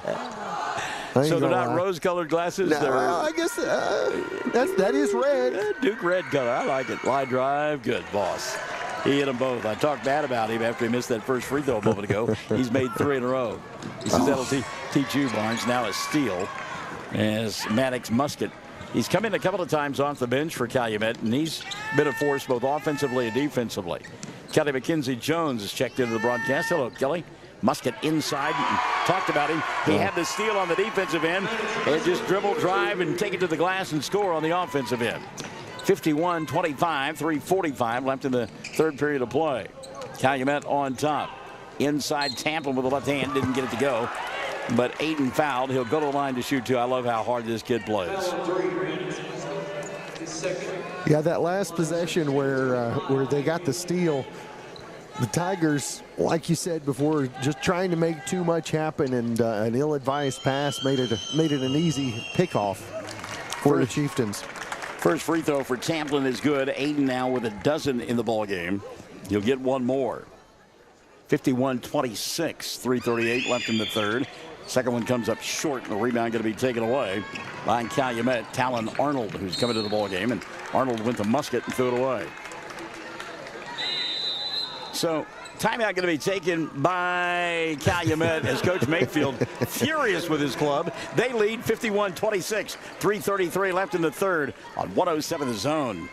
So they're not rose-colored glasses? No, I guess that is red. Duke red color. I like it. Line drive. Good, Voss. He hit them both. I talked bad about him after he missed that first free throw a moment ago. He's made 3 in a row. He says that'll teach you, Barnes. Now a steal as Maddox Musket. He's come in a couple of times off the bench for Calumet, and he's been a force both offensively and defensively. Kelly McKenzie Jones has checked into the broadcast. Hello, Kelly. Musket inside. Talked about him. He had the steal on the defensive end and just dribble, drive, and take it to the glass and score on the offensive end. 51-25, 3:45 left in the 3rd period of play. Calumet on top. Inside Tamplin with the left hand. Didn't get it to go. But Aiden fouled. He'll go to the line to shoot 2. I love how hard this kid plays. Yeah, that last possession where they got the steal, the Tigers, like you said before, just trying to make too much happen, and an ill-advised pass made it an easy pickoff for the Chieftains. First free throw for Tamplin is good. Aiden now with a dozen in the ball game. He'll get 1 more. 51-26, 3:38 left in the 3rd. Second one comes up short, and the rebound going to be taken away by Calumet. Talon Arnold, who's coming to the ball game, and Arnold went to Musket and threw it away. So timeout going to be taken by Calumet as Coach Mayfield furious with his club. They lead 51-26, 3:33 left in the 3rd on 107 The Zone.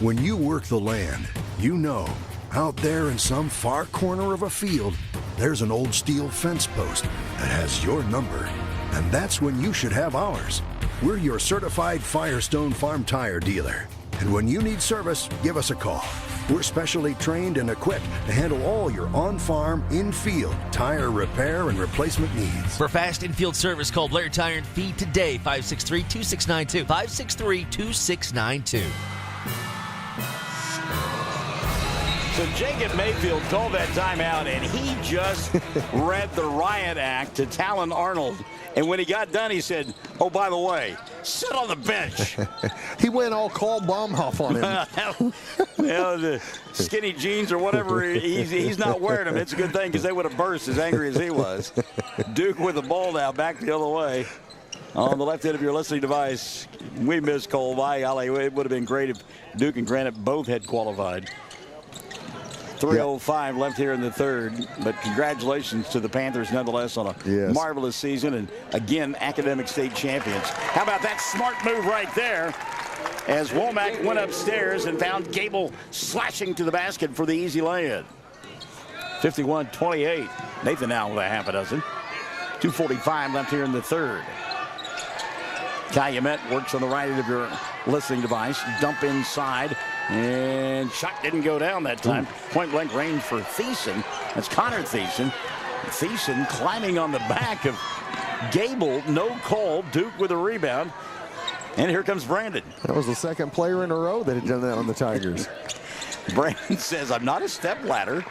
When you work the land, you know, out there in some far corner of a field, there's an old steel fence post that has your number. And that's when you should have ours. We're your certified Firestone Farm Tire dealer. And when you need service, give us a call. We're specially trained and equipped to handle all your on-farm, in-field tire repair and replacement needs. For fast in-field service, call Blair Tire and Feed today, 563-2692, 563-2692. So Jacob Mayfield called that timeout, and he just read the riot act to Talon Arnold. And when he got done, he said, oh, by the way, sit on the bench. He went all Carl Baumhoff on him. Well, the skinny jeans or whatever, he's not wearing them. It's a good thing because they would have burst as angry as he was. Duke with the ball now back the other way. On the left end of your listening device, we miss Cole. By golly, it would have been great if Duke and Granite both had qualified. 3:05 left here in the 3rd, but congratulations to the Panthers nonetheless on a marvelous season, and again academic state champions. How about that smart move right there as Womack went upstairs and found Gable slashing to the basket for the easy lay-in. 51-28. Nathan now with a half a dozen. 2:45 left here in the 3rd. Calumet works on the right end of your listening device. Dump inside. And shot didn't go down that time. Point blank range for Thiessen. That's Connor Thiessen. Thiessen climbing on the back of Gable. No call. Duke with a rebound. And here comes Brandon. That was the 2nd player in a row that had done that on the Tigers. Brandon says, I'm not a step ladder.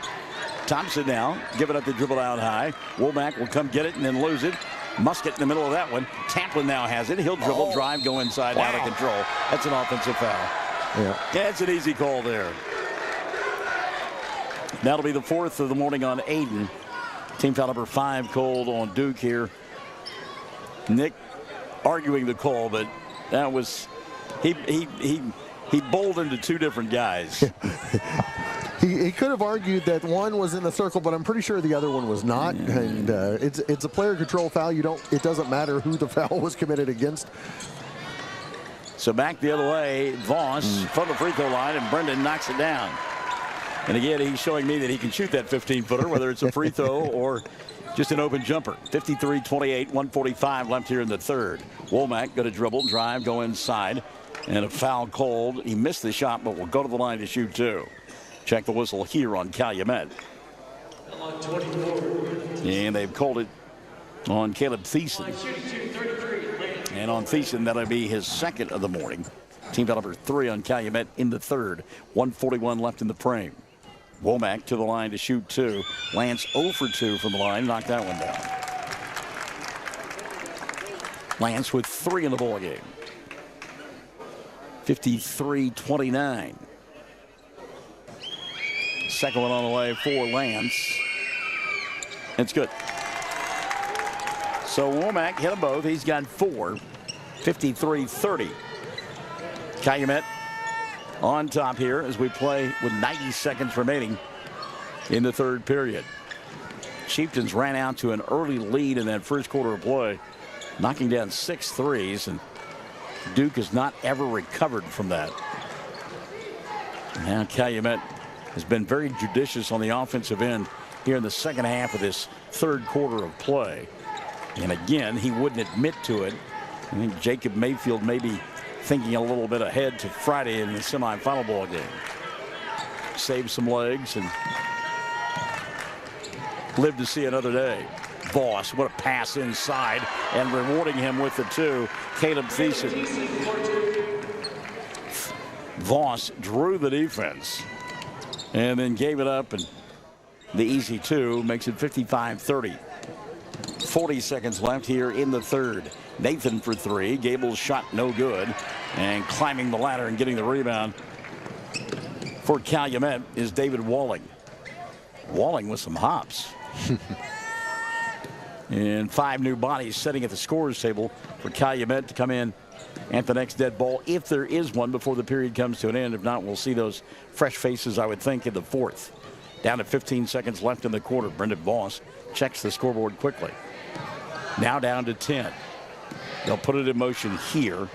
Thompson now giving up the dribble out high. Womack will come get it and then lose it. Musket in the middle of that one. Tamplin now has it. He'll dribble, drive, go inside, out of control. That's an offensive foul. Yeah, it's an easy call there. That'll be the 4th of the morning on Aiden. Team foul number 5 called on Duke here. Nick arguing the call, but that was He bowled into two different guys. He could have argued that one was in the circle, but I'm pretty sure the other one was not. Yeah. And it's a player control foul. It doesn't matter who the foul was committed against. So back the other way, Voss from the free throw line, and Brendan knocks it down. And again, he's showing me that he can shoot that 15-footer, whether it's a free throw or just an open jumper. 53-28, 1:45 left here in the third. Womack going to dribble, drive, go inside, and a foul called. He missed the shot, but will go to the line to shoot two. Check the whistle here on Calumet. And they've called it on Caleb Thiessen. And on Thiessen, that'll be his second of the morning. Team foul number 3 on Calumet in the third. 1:41 left in the frame. Womack to the line to shoot two. Lance 0 for 2 from the line. Knocked that one down. Lance with 3 in the ball game. 53-29. Second one on the way for Lance. It's good. So Womack hit them both. He's got 4. 53-30. Calumet on top here as we play with 90 seconds remaining in the third period. Chieftains ran out to an early lead in that first quarter of play, knocking down 6 threes, and Duke has not ever recovered from that. Now Calumet has been very judicious on the offensive end here in the second half of this third quarter of play. And again, he wouldn't admit to it. I think Jacob Mayfield may be thinking a little bit ahead to Friday in the semifinal ball game. Save some legs and live to see another day. Voss, what a pass inside, and rewarding him with the 2. Caleb Thiessen. Voss drew the defense and then gave it up, and the easy 2 makes it 55-30. 40 seconds left here in the third. Nathan for 3. Gable's shot no good. And climbing the ladder and getting the rebound for Calumet is David Walling. Walling with some hops. And 5 new bodies sitting at the scorer's table for Calumet to come in at the next dead ball, if there is one, before the period comes to an end. If not, we'll see those fresh faces, I would think, in the fourth. Down to 15 seconds left in the quarter. Brendan Voss checks the scoreboard quickly. Now down to 10. They'll put it in motion here.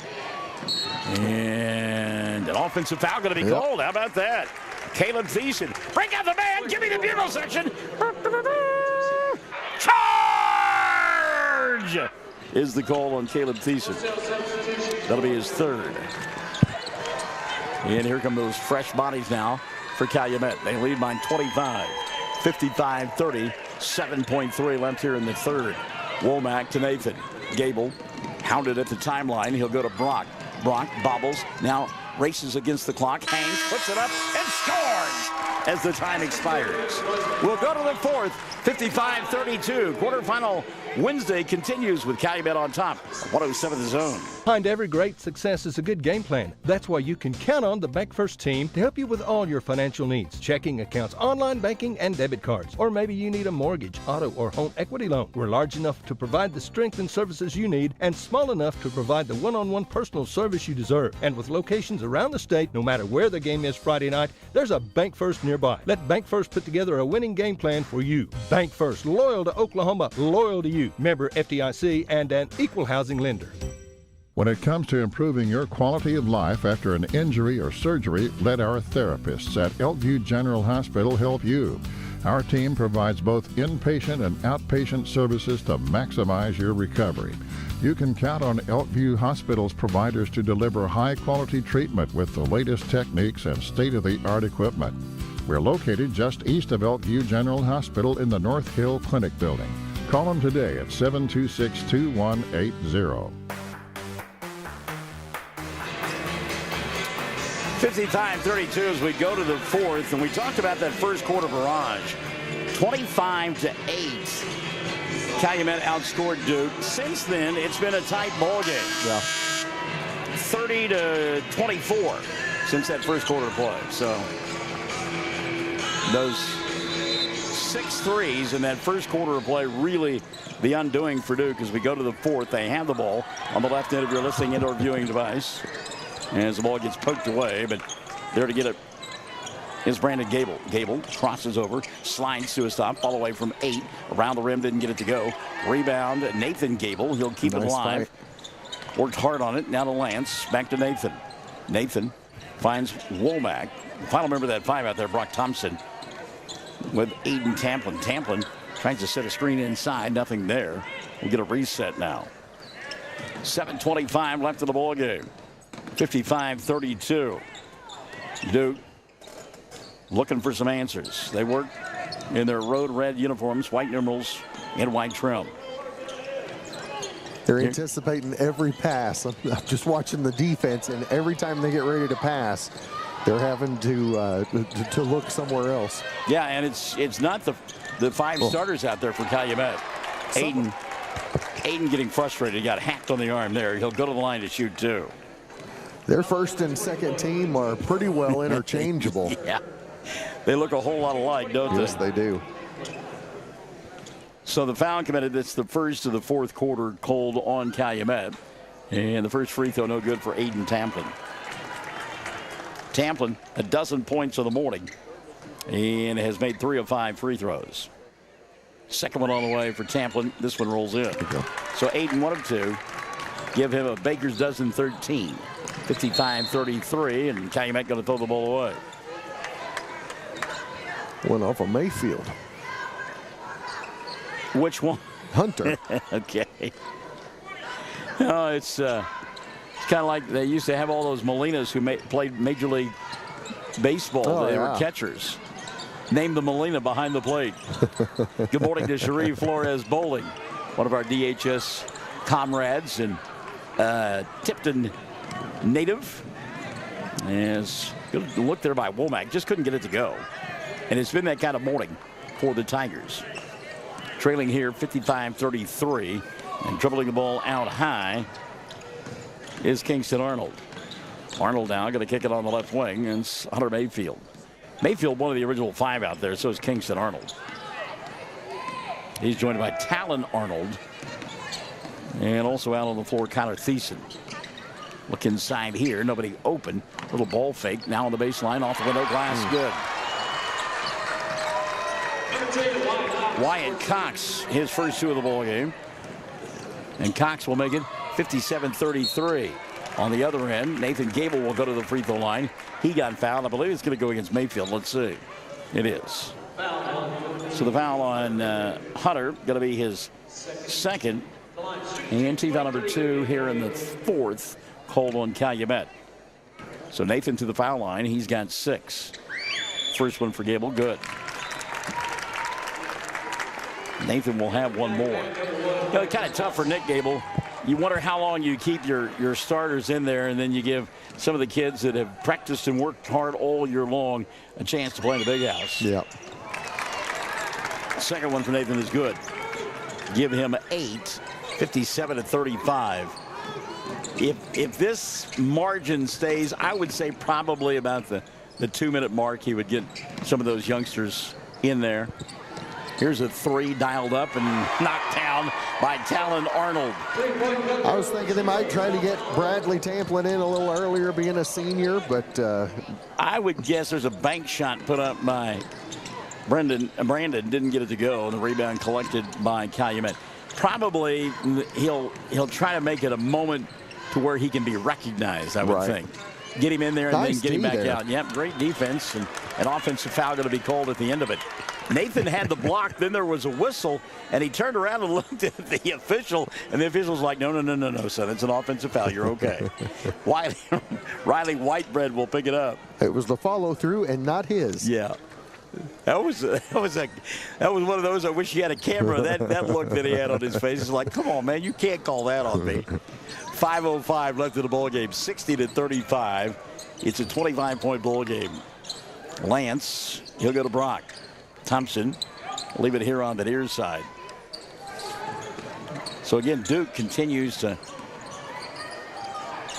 And an offensive foul going to be called. How about that? Caleb Thiessen. Break out the man. Give me the bugle section. Charge is the call on Caleb Thiessen. That'll be his third. And here come those fresh bodies now for Calumet. They lead by 25. 55-30. 7.3 left here in the third. Womack to Nathan. Gable hounded at the timeline. He'll go to Brock. Brock bobbles. Now races against the clock. Hangs, puts it up, and scores as the time expires. We'll go to the fourth. 55-32. Quarterfinal Wednesday continues with Calumet on top. 107 The Zone. Behind every great success is a good game plan. That's why you can count on the Bank First team to help you with all your financial needs. Checking accounts, online banking, and debit cards. Or maybe you need a mortgage, auto, or home equity loan. We're large enough to provide the strength and services you need, and small enough to provide the one-on-one personal service you deserve. And with locations around the state, no matter where the game is Friday night, there's a Bank First nearby. Let Bank First put together a winning game plan for you. Bank First, loyal to Oklahoma, loyal to you. Member FDIC and an equal housing lender. When it comes to improving your quality of life after an injury or surgery, let our therapists at Elkview General Hospital help you. Our team provides both inpatient and outpatient services to maximize your recovery. You can count on Elkview Hospital's providers to deliver high-quality treatment with the latest techniques and state-of-the-art equipment. We're located just east of Elkview General Hospital in the North Hill Clinic building. Call them today at 726-2180. 55-32 as we go to the fourth, and we talked about that first quarter barrage. 25-8. Calumet outscored Duke. Since then, it's been a tight ball game. Yeah. 30-24 since that first quarter play. So those 6 threes in that first quarter of play really the undoing for Duke as we go to the fourth. They have the ball on the left end of your listening indoor viewing device. as the ball gets poked away, but there to get it is Brandon Gable. Gable crosses over, slides to a stop, fall away from 8. Around the rim, didn't get it to go. Rebound, Nathan Gable. He'll keep it alive. Worked hard on it. Now to Lance. Back to Nathan. Nathan finds Womack. Final member of that 5 out there, Brock Thompson, with Aiden Tamplin. Tamplin tries to set a screen inside. Nothing there. We'll get a reset now. 7:25 left in the ball game. 55-32. Duke looking for some answers. They work in their road red uniforms, white numerals and white trim. They're anticipating every pass. I'm just watching the defense, and every time they get ready to pass, they're having to look somewhere else. Yeah, and it's not the 5 starters out there for Calumet. Aiden getting frustrated. He got hacked on the arm there. He'll go to the line to shoot 2. Their first and second team are pretty well interchangeable. Yeah. They look a whole lot alike, don't they? Yes, they do. So the foul committed. That's the first of the 4th quarter called on Calumet. And the first free throw no good for Aiden Tamplin. Tamplin, a dozen points of the morning, and has made 3 of 5 free throws. Second one on the way for Tamplin. This one rolls in. So Aiden 1 of 2. Give him a baker's dozen 13. 55-33, and Calumet going to throw the ball away. One off of Mayfield. Which one? Hunter. Okay. Oh, it's kind of like they used to have all those Molinas who played Major League Baseball. They were catchers. Name the Molina behind the plate. Good morning to Sharif Flores Bowling, one of our DHS comrades and Tipton native. As good look there by Womack. Just couldn't get it to go. And it's been that kind of morning for the Tigers. Trailing here 55-33 and dribbling the ball out high is Kingston Arnold. Arnold now going to kick it on the left wing, and it's Hunter Mayfield. Mayfield, one of the original 5 out there, so is Kingston Arnold. He's joined by Talon Arnold. And also out on the floor, Connor Thiessen. Look inside here, nobody open. Little ball fake, now on the baseline, off the window, glass, good. Wyatt Cox, his first 2 of the ball game. And Cox will make it 57-33. On the other end, Nathan Gable will go to the free throw line. He got fouled. I believe it's going to go against Mayfield. Let's see. It is. So the foul on Hunter, going to be his second. And team foul number 2 here in the 4th, called on Calumet. So Nathan to the foul line. He's got 6. First one for Gable, good. Nathan will have 1 more. You know, kind of tough for Nick Gable. You wonder how long you keep your starters in there, and then you give some of the kids that have practiced and worked hard all year long a chance to play in the big house. Yep. Second one for Nathan is good. Give him 8, 57-35. If this margin stays, I would say probably about the 2-minute mark, he would get some of those youngsters in there. Here's a 3 dialed up and knocked down by Talon Arnold. I was thinking they might try to get Bradley Tamplin in a little earlier, being a senior, but I would guess there's a bank shot put up by Brandon didn't get it to go, and the rebound collected by Calumet. Probably he'll try to make it a moment to where he can be recognized, I would think. Get him in there and then get him back out. Yep, great defense, and an offensive foul going to be called at the end of it. Nathan had the block, then there was a whistle, and he turned around and looked at the official, and the official's like, no, son, it's an offensive foul. You're okay. Riley Whitebread will pick it up. It was the follow-through and not his. Yeah. That was one of those. I wish he had a camera. That look that he had on his face is like, come on, man, you can't call that on me. 5:05 left in the ball game, 60-35. It's a 25-point ball game. Lance, he'll go to Brock. Thompson, leave it here on the near side. So again, Duke continues to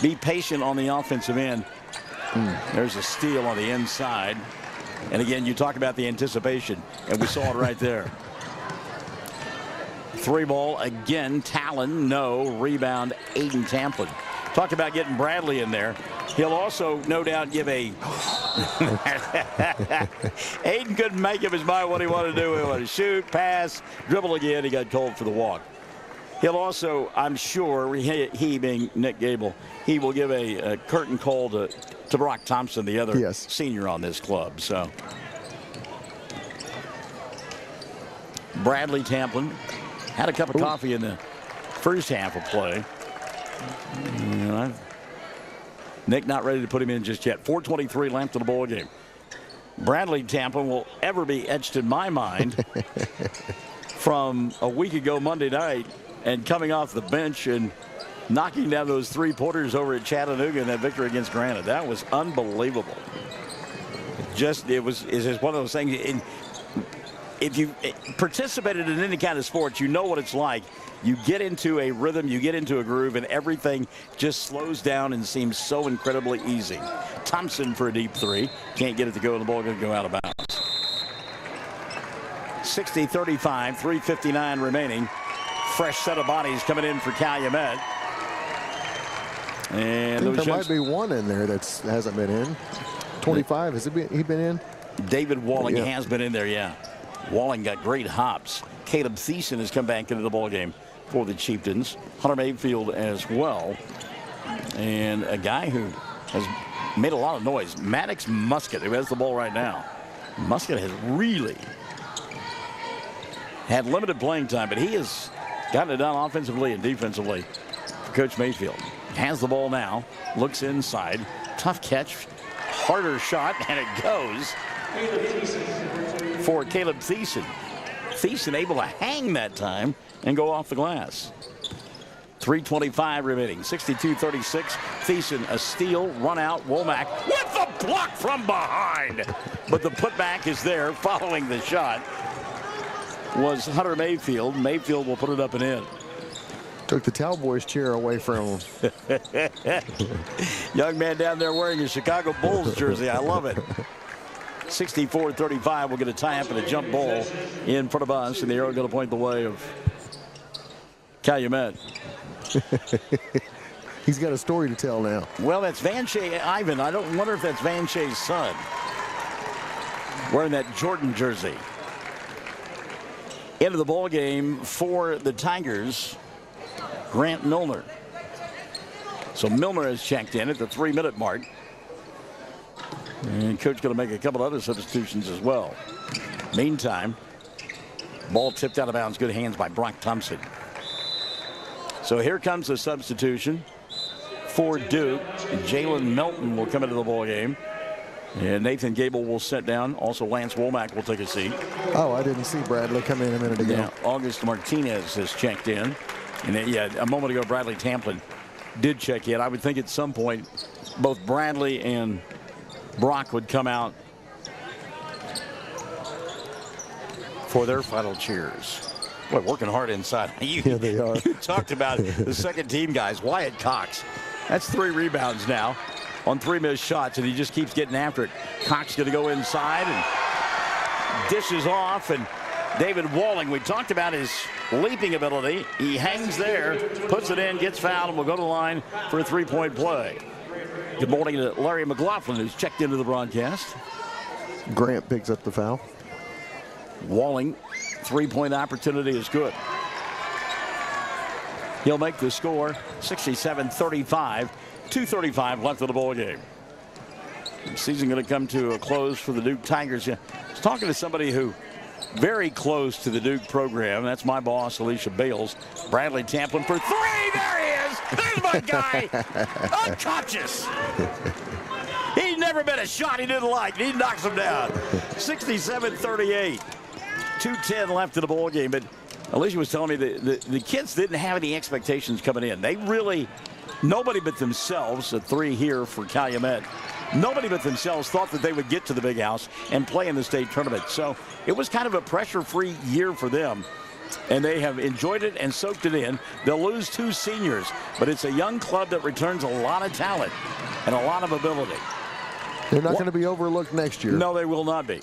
be patient on the offensive end. There's a steal on the inside. And again, you talk about the anticipation, and we saw it right there. 3 ball again. Talon, no. Rebound, Aiden Tamplin. Talk about getting Bradley in there. He'll also, no doubt, give a... Aiden couldn't make up his mind what he wanted to do. He wanted to shoot, pass, dribble again. He got called for the walk. He'll also, I'm sure, he being Nick Gable, he will give a curtain call to Brock Thompson, the other senior on this club. So Bradley Tamplin had a cup of coffee in the first half of play. Nick not ready to put him in just yet. 4:23 left in the ball game. Bradley Tamplin will ever be etched in my mind from a week ago Monday night and coming off the bench and knocking down those three-pointers over at Chattanooga in that victory against Granite. That was unbelievable. It's just one of those things. If you participated in any kind of sports, you know what it's like. You get into a rhythm, you get into a groove, and everything just slows down and seems so incredibly easy. Thompson for a deep three. Can't get it to go, and the ball going to go out of bounds. 60-35, 3:59 remaining. Fresh set of bodies coming in for Calumet. And there might be one in there that hasn't been in. 25, has he been in? David Walling has been in there, yeah. Walling got great hops. Caleb Thiessen has come back into the ballgame for the Chieftains. Hunter Mayfield as well. And a guy who has made a lot of noise, Maddox Musket, who has the ball right now. Musket has really had limited playing time, but he has gotten it done offensively and defensively for Coach Mayfield. Has the ball now, looks inside, tough catch, harder shot, and it goes for Caleb Thiessen. Thiessen able to hang that time and go off the glass. 3:25 remaining, 62-36. Thiessen a steal, run out, Womack with the block from behind. But the putback is there following the shot was Hunter Mayfield. Mayfield will put it up and in. Took the Cowboys chair away from him. Young man down there wearing a Chicago Bulls jersey. I love it. 64-35. We'll get a tie-up and a jump ball in front of us, and the arrow going to point the way of Calumet. He's got a story to tell now. Well, that's Van Shea Ivan. I don't wonder if that's Van Shea's son wearing that Jordan jersey. Into the ball game for the Tigers, Grant Milner. So Milner has checked in at the 3-minute mark. And coach going to make a couple other substitutions as well. Meantime, ball tipped out of bounds. Good hands by Brock Thompson. So here comes the substitution for Duke. Jalen Melton will come into the ball game. And Nathan Gable will sit down. Also, Lance Womack will take a seat. Oh, I didn't see Bradley come in a minute ago. Yeah, August Martinez has checked in. And then, a moment ago, Bradley Tamplin did check in. I would think at some point, both Bradley and Brock would come out for their final cheers. Boy, working hard inside. Yeah, they are. You talked about the second team guys. Wyatt Cox. That's 3 rebounds now on 3 missed shots, and he just keeps getting after it. Cox going to go inside and dishes off, and David Walling, we talked about his leaping ability. He hangs there, puts it in, gets fouled, and will go to the line for a 3-point play. Good morning to Larry McLaughlin, who's checked into the broadcast. Grant picks up the foul. Walling, 3-point opportunity is good. He'll make the score 67-35. 2:35 left of the ball game. The season going to come to a close for the Duke Tigers. I was talking to somebody who very close to the Duke program. That's my boss, Alicia Bales. Bradley Tamplin for 3. There he is. There's my guy. Unconscious. He's never been a shot he didn't like. He knocks him down. 67-38. 2:10 left in the ball game. But Alicia was telling me the kids didn't have any expectations coming in. They really, nobody but themselves, a 3 here for Calumet, nobody but themselves thought that they would get to the big house and play in the state tournament. So it was kind of a pressure-free year for them. And they have enjoyed it and soaked it in. They'll lose 2 seniors, but it's a young club that returns a lot of talent and a lot of ability. They're not going to be overlooked next year. No, they will not be.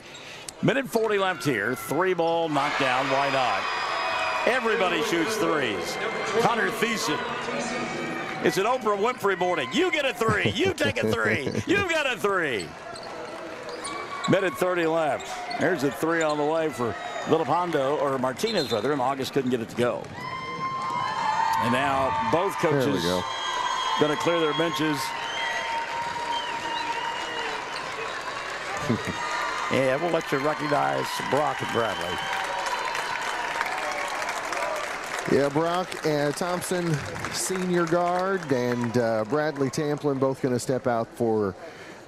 Minute 40 left here. 3 ball knocked down. Why not? Everybody shoots threes. Hunter Thiessen It's an Oprah Winfrey morning. You get a 3. You take a 3. You got a 3. Minute 30 left. There's a 3 on the way for Villapando, or Martinez rather, and August couldn't get it to go. And now both coaches going to clear their benches. Yeah, we'll let you recognize Brock and Bradley. Yeah, Brock and Thompson, senior guard, and Bradley Tamplin both going to step out for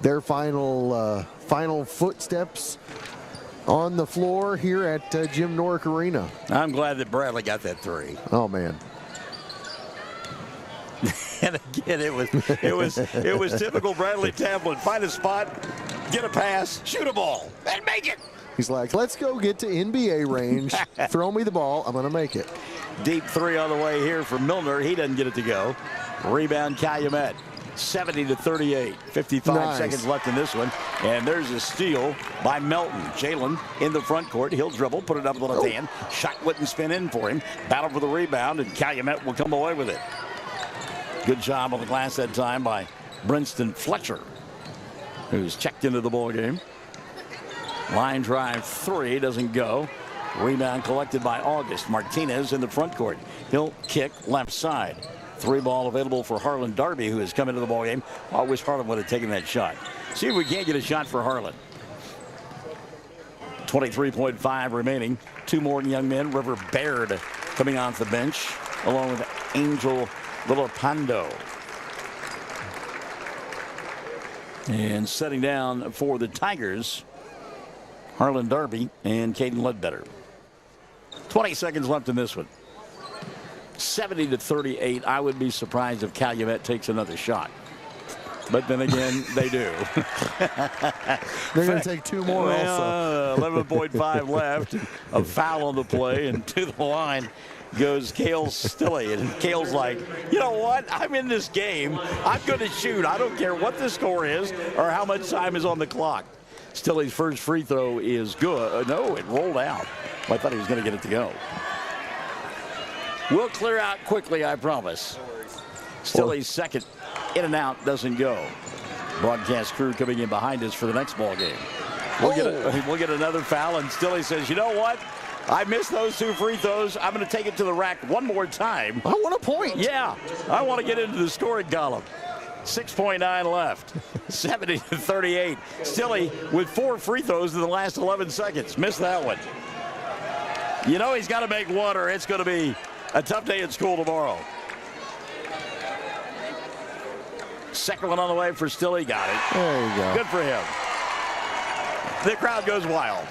their final footsteps on the floor here at Jim Norick Arena. I'm glad that Bradley got that 3. Oh man. And again, it was typical Bradley Tamplin. Find a spot, get a pass, shoot a ball, and make it. He's like, let's go get to NBA range. Throw me the ball. I'm going to make it. Deep 3 on the way here for Milner. He doesn't get it to go. Rebound Calumet. 70-38. 55 seconds left in this one. And there's a steal by Melton. Jalen in the front court. He'll dribble, put it up with the left hand. Shot wouldn't spin in for him. Battle for the rebound, and Calumet will come away with it. Good job on the glass that time by Brinston Fletcher, who's checked into the ball game. Line drive 3 doesn't go. Rebound collected by August. Martinez in the front court. He'll kick left side. 3 ball available for Harlan Darby, who has come into the ball game. I wish Harlan would have taken that shot. See if we can't get a shot for Harlan. 23.5 remaining. 2 more young men. River Baird coming off the bench, along with Angel Villapando. And setting down for the Tigers, Harlan Darby and Caden Ledbetter. 20 seconds left in this one. 70-38. I would be surprised if Calumet takes another shot. But then again, they do. They're going to take 2 more also. 11.5 left. A foul on the play, and to the line goes Cale Stilley. And Cale's like, you know what? I'm in this game. I'm going to shoot. I don't care what the score is or how much time is on the clock. Stilley's first free throw is good. No, it rolled out. Well, I thought he was going to get it to go. We'll clear out quickly, I promise. Stilley's second in and out doesn't go. Broadcast crew coming in behind us for the next ball game. We'll get another foul, and Stilley says, you know what? I missed those 2 free throws. I'm going to take it to the rack one more time. I want a point. Yeah, I want to get into the scoring column. 6.9 left. 70-38. Stilley with 4 free throws in the last 11 seconds. Missed that one. You know he's got to make one, or it's going to be a tough day at school tomorrow. Second one on the way for Stilley. Got it. There you go. Good for him. The crowd goes wild.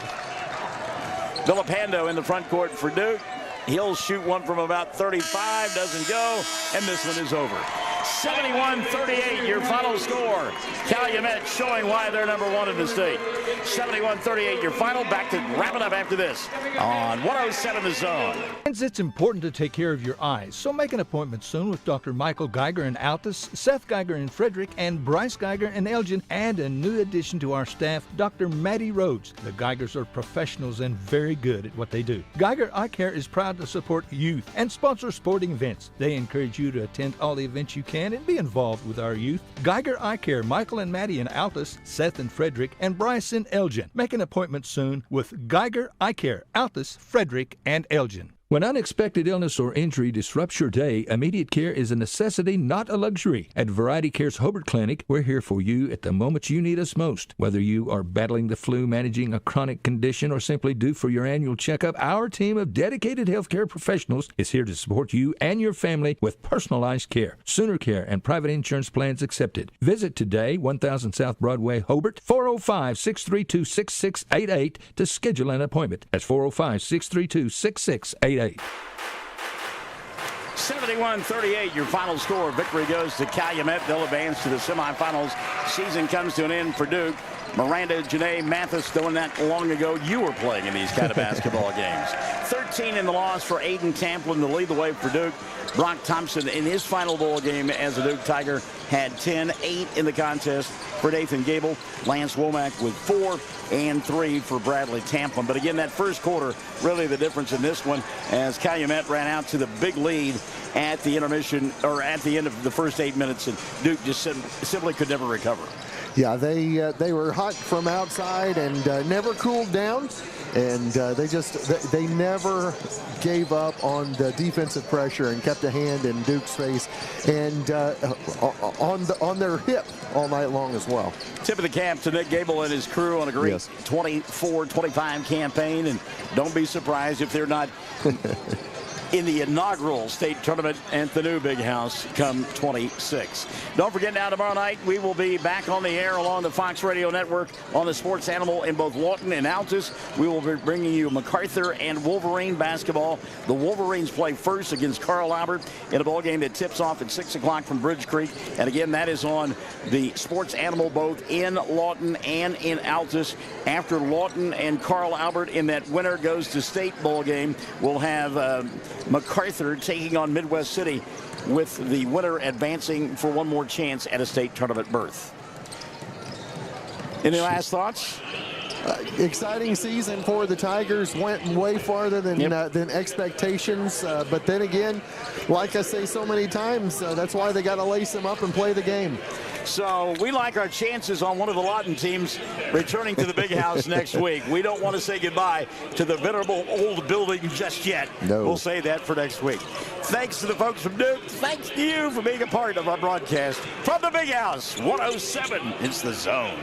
Villapando in the front court for Duke. He'll shoot one from about 35. Doesn't go. And this one is over. 71-38, your final score. Calumet showing why they're number 1 in the state. 71-38, your final. Back to wrap it up after this on 107 The Zone. It's important to take care of your eyes, so make an appointment soon with Dr. Michael Geiger in Altus, Seth Geiger in Frederick, and Bryce Geiger in Elgin, and a new addition to our staff, Dr. Maddie Rhodes. The Geigers are professionals and very good at what they do. Geiger Eye Care is proud to support youth and sponsor sporting events. They encourage you to attend all the events you can and be involved with our youth. Geiger Eye Care, Michael and Maddie in Altus, Seth and Frederick, and Bryce in Elgin. Make an appointment soon with Geiger Eye Care, Altus, Frederick, and Elgin. When unexpected illness or injury disrupts your day, immediate care is a necessity, not a luxury. At Variety Care's Hobart Clinic, we're here for you at the moment you need us most. Whether you are battling the flu, managing a chronic condition, or simply due for your annual checkup, our team of dedicated healthcare professionals is here to support you and your family with personalized care, Sooner Care, and private insurance plans accepted. Visit today, 1000 South Broadway, Hobart, 405-632-6688 to schedule an appointment. That's 405-632-6688. 71-38, your final score. Victory goes to Calumet. They'll advance to the semifinals. Season comes to an end for Duke. Miranda, Janae Mathis, doing that long ago. You were playing in these kind of basketball games. 13 in the loss for Aiden Tamplin to lead the way for Duke. Brock Thompson in his final ball game as a Duke Tiger had 10, 8 in the contest for Nathan Gable. Lance Womack with 4 and 3 for Bradley Tamplin. But again, that first quarter, really the difference in this one as Calumet ran out to the big lead at the intermission, or at the end of the first 8 minutes, and Duke just simply could never recover. Yeah, they were hot from outside and never cooled down, and they never gave up on the defensive pressure and kept a hand in Duke's face and on their hip all night long as well. Tip of the cap to Nick Gable and his crew on a great 24-25 campaign, and don't be surprised if they're not in the inaugural state tournament at the new big house come 26. Don't forget, now tomorrow night we will be back on the air along the Fox Radio Network on the Sports Animal in both Lawton and Altus. We will be bringing you MacArthur and Wolverine basketball. The Wolverines play first against Carl Albert in a ball game that tips off at 6 o'clock from Bridge Creek. And again, that is on the Sports Animal both in Lawton and in Altus. After Lawton and Carl Albert in that winner goes to state ball game, we'll have MacArthur taking on Midwest City, with the winner advancing for one more chance at a state tournament berth. Any last thoughts? Exciting season for the Tigers. Went way farther than expectations. But then again, like I say so many times, that's why they got to lace them up and play the game. So we like our chances on one of the Lawton teams returning to the big house next week. We don't want to say goodbye to the venerable old building just yet. No. We'll say that for next week. Thanks to the folks from Duke. Thanks to you for being a part of our broadcast from the big house. 107, it's the Zone.